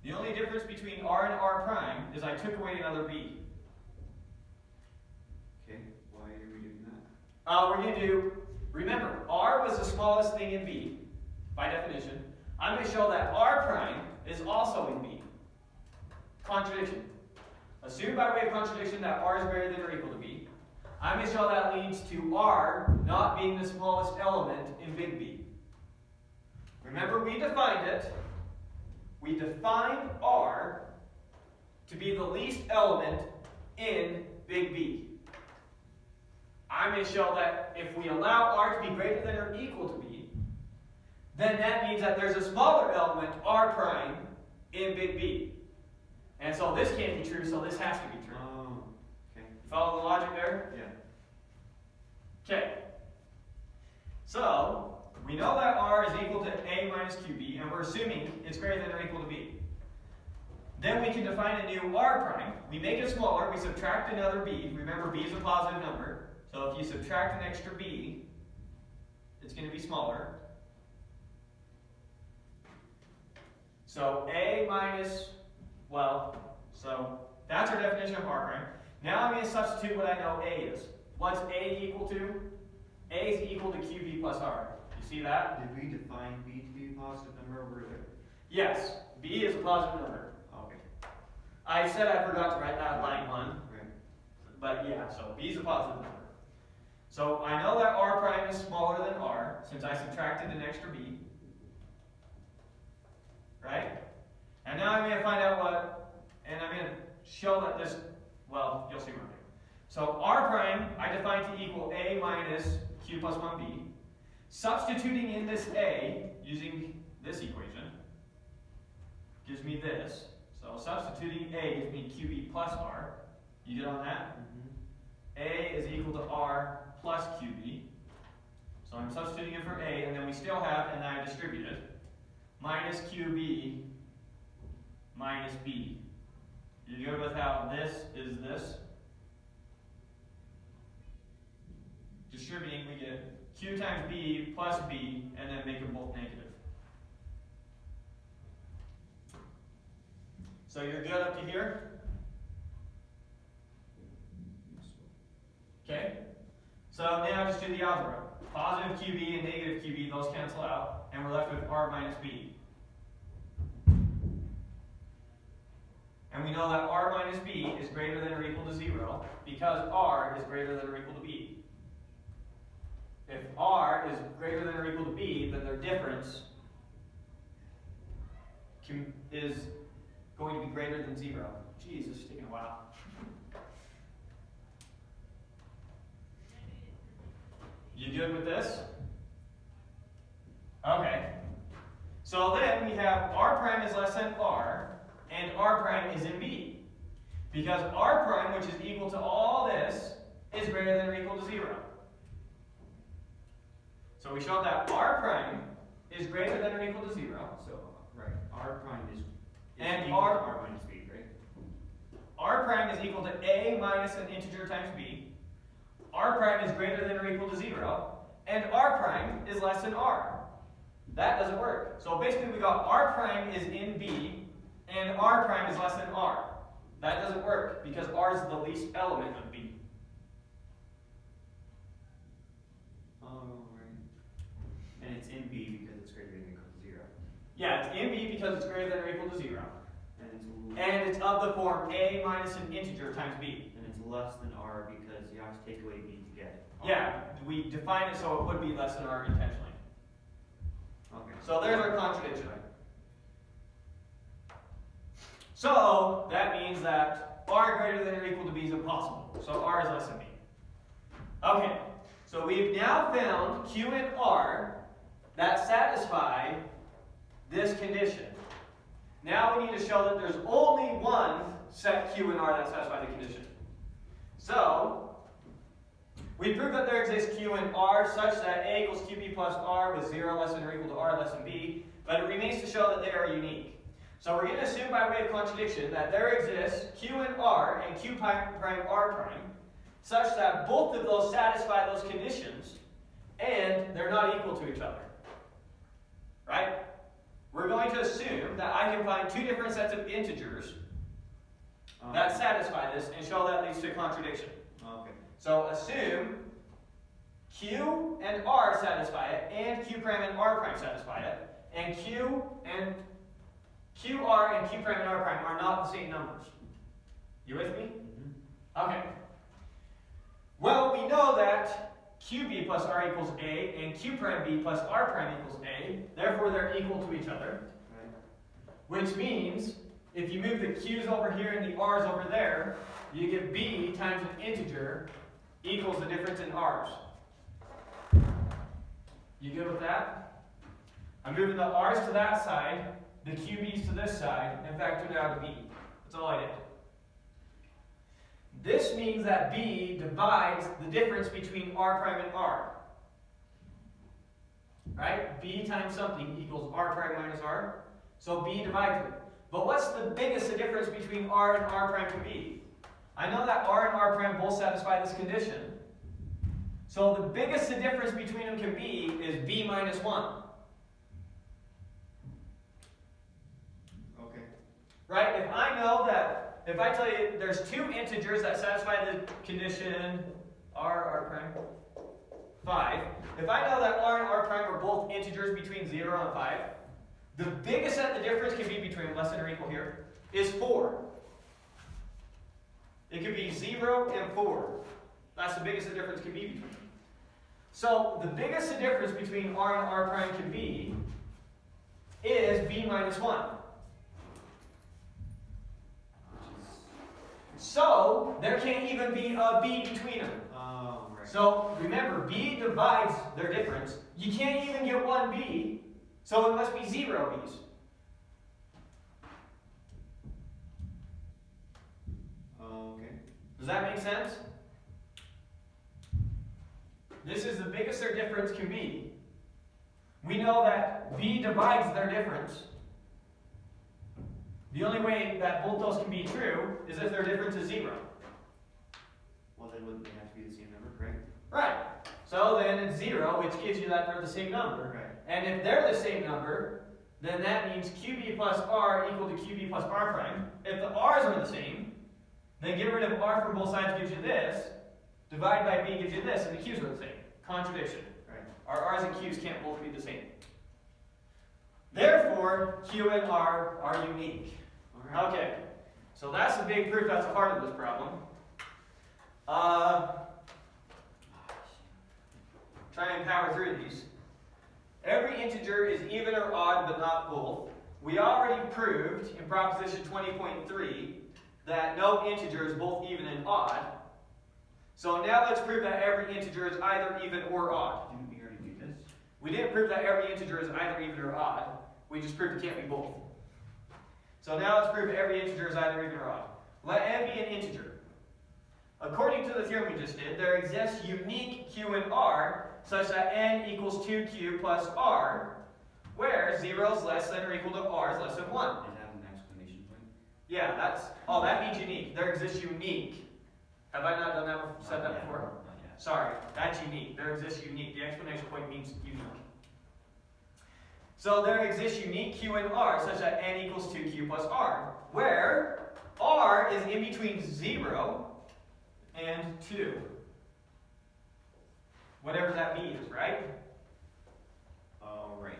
The only difference between R and R prime is I took away another B. Okay, why are we doing that? We're going to do, remember, R was the smallest thing in B, by definition. I'm going to show that R prime is also in B. Contradiction. Assume by way of contradiction that R is greater than or equal to B. I'm going to show that leads to R not being the smallest element in big B. Remember, we defined it. We defined R to be the least element in big B. I'm going to show that if we allow R to be greater than or equal to B, then that means that there's a smaller element, R prime, in big B. And so this can't be true, so this has to be true. Oh, okay. Follow the logic there? Yeah. Okay. So, we know that R is equal to A minus QB, and we're assuming it's greater than or equal to B. Then we can define a new R prime. We make it smaller, we subtract another B. Remember, B is a positive number. So if you subtract an extra B, it's going to be smaller. So A minus, well, so that's our definition of R prime. Now I'm going to substitute what I know A is. What's A equal to? A is equal to QB plus R. You see that? Did we define B to be a positive number over there? Yes, B is a positive number. Okay. I said I forgot to write that line 1, Right. but yeah, so B is a positive number. So I know that R prime is smaller than R since I subtracted an extra B. Right? And now I'm going to find out what, and I'm going to show that this, well, you'll see what I'm doing. So R prime, I define to equal A minus Q plus 1B. Substituting in this A, using this equation, gives me this. So substituting A gives me QB plus R. You get on that? Mm-hmm. A is equal to R plus QB. So I'm substituting it for A, and then we still have, and I distribute it, minus QB minus B. You good with how this is this? Distributing, we get Q times B plus B, and then make them both negative. So you're good up to here? Okay? So now just do the algebra. Positive QB and negative QB, those cancel out, and we're left with R minus B. And we know that R minus B is greater than or equal to 0 because R is greater than or equal to B. If R is greater than or equal to B, then their difference is going to be greater than 0. Geez, this is taking a while. You good with this? Okay. So then we have R prime is less than R, and R prime is in B. Because R prime, which is equal to all this, is greater than or equal to 0. So we showed that R prime is greater than or equal to 0. So, right, R prime is And equal to R- R minus B, right? R prime is equal to A minus an integer times B. R prime is greater than or equal to 0. And R prime is less than R. That doesn't work. So basically we got R prime is in B, and R prime is less than R. That doesn't work, because R is the least element of B. Oh, right. And it's in B because it's greater than or equal to 0. Yeah, it's in B because it's greater than or equal to 0. And And it's of the form A minus an integer times B. it's less than R because you have to take away B to get it. Yeah, we define it so it would be less than R intentionally. Okay. So there's our contradiction. So that means that R greater than or equal to B is impossible. So R is less than B. Okay, so we've now found Q and R that satisfy this condition. Now we need to show that there's only one set Q and R that satisfy the condition. So we prove that there exists Q and R such that A equals QB plus R with 0 less than or equal to R less than B, but it remains to show that they are unique. So we're going to assume by way of contradiction that there exists Q and R and Q prime R prime such that both of those satisfy those conditions and they're not equal to each other. Right? We're going to assume that I can find two different sets of integers that satisfy this and show that leads to a contradiction. Okay. So assume Q and R satisfy it, and Q prime and R prime satisfy it, and QR and Q prime and R prime are not the same numbers. You with me? Mm-hmm. Okay. Well, we know that QB plus R equals A, and Q prime B plus R prime equals A, therefore they're equal to each other. Right. Which means, if you move the Q's over here and the R's over there, you get B times an integer equals the difference in R's. You good with that? I'm moving the R's to that side, the QB's to this side, and factored it out of B. That's all I did. This means that B divides the difference between R prime and R. Right? B times something equals R prime minus R. So B divides it. But what's the biggest difference between R and R prime can be? I know that R and R prime both satisfy this condition. So the biggest the difference between them can be is B minus 1. Okay. Right? If I know that, if I tell you there's two integers that satisfy the condition R prime, 5. If I know that R and R prime are both integers between 0 and 5, the biggest that the difference can be between less than or equal here is 4. It could be 0 and 4. That's the biggest the difference can be between them. So the biggest the difference between R and R prime can be is B minus 1. So there can't even be a B between them. Oh, right. So remember, B divides their difference. You can't even get one B, so it must be 0 B's. Okay. Does that make sense? This is the biggest their difference can be. We know that B divides their difference. The only way that both those can be true is if their difference is 0. Well, then wouldn't they have to be the same number, correct? Right. So then it's 0, which gives you that they're the same number. Right. And if they're the same number, then that means QB plus R equal to QB plus R prime. If the R's are the same, then get rid of R from both sides gives you this. Divide by B gives you this, and the Q's are the same. Contradiction. Right. Our R's and Q's can't both be the same. Therefore, Q and R are unique. All right. Okay, so that's the big proof that's a part of this problem. Try and power through these. Every integer is even or odd, but not both. We already proved in proposition 20.3 that no integer is both even and odd. So now let's prove that every integer is either even or odd. Didn't we already do this? We didn't prove that every integer is either even or odd. We just proved it can't be both. So now let's prove every integer is either even or odd. Let n be an integer. According to the theorem we just did, there exists unique Q and R such that n equals 2Q plus R, where 0 is less than or equal to r is less than 1. Does it have an exclamation point? Yeah, that means unique. There exists unique. Have I not done that, said that Not yet, before? Not yet. Sorry, that's unique. There exists unique. The exclamation point means unique. So there exists unique q and r such that n equals 2q plus r, where r is in between 0 and 2. Whatever that means, right? Oh, right.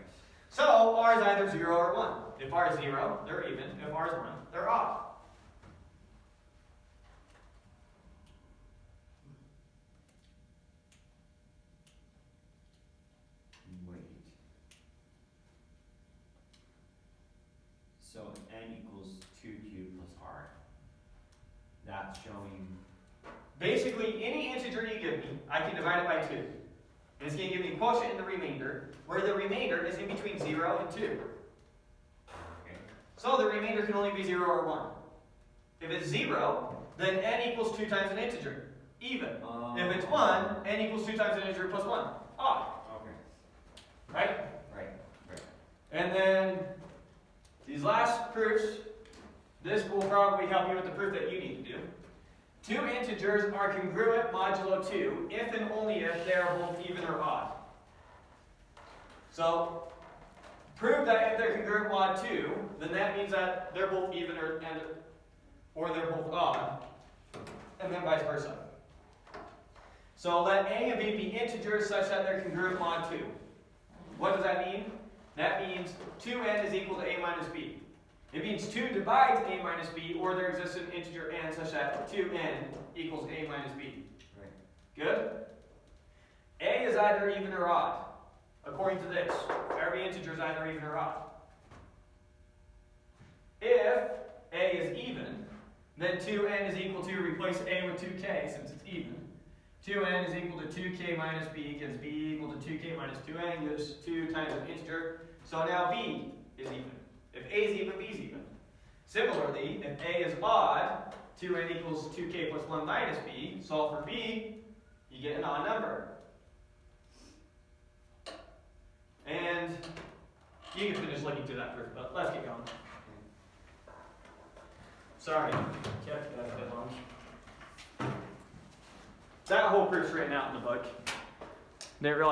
So r is either 0 or 1. If r is 0, they're even. If r is 1, they're odd. Wait. So n equals 2q plus r. That's showing. Basically, any integer you give me, I can divide it by 2. And it's going to give me a quotient in the remainder, where the remainder is in between 0 and 2. Okay. So the remainder can only be 0 or 1. If it's 0, then n equals 2 times an integer, even. If it's 1, n equals 2 times an integer plus 1, odd. Okay. Right? Right. And then these last proofs, this will probably help you with the proof that you need to do. Two integers are congruent modulo 2 if and only if they are both even or odd. So, prove that if they're congruent mod 2, then that means that they're both even or they're both odd, and then vice versa. So let A and B be integers such that they're congruent mod 2. What does that mean? That means 2n is equal to a minus b. It means 2 divides a minus b, or there exists an integer n such that 2n equals a minus b. Right. Good? A is either even or odd, according to this. Every integer is either even or odd. If a is even, then 2n is equal to, replace a with 2k since it's even. 2n is equal to 2k minus b gives b equal to 2k minus 2n gives 2 times an integer. So now b is even. If a is even, b is even. Similarly, if a is odd, 2n equals 2k plus 1 minus b. Solve for b, you get an odd number. And you can finish looking through that proof, but let's get going. Sorry, kept you guys a bit long. That whole proof's written out in the book. Didn't realize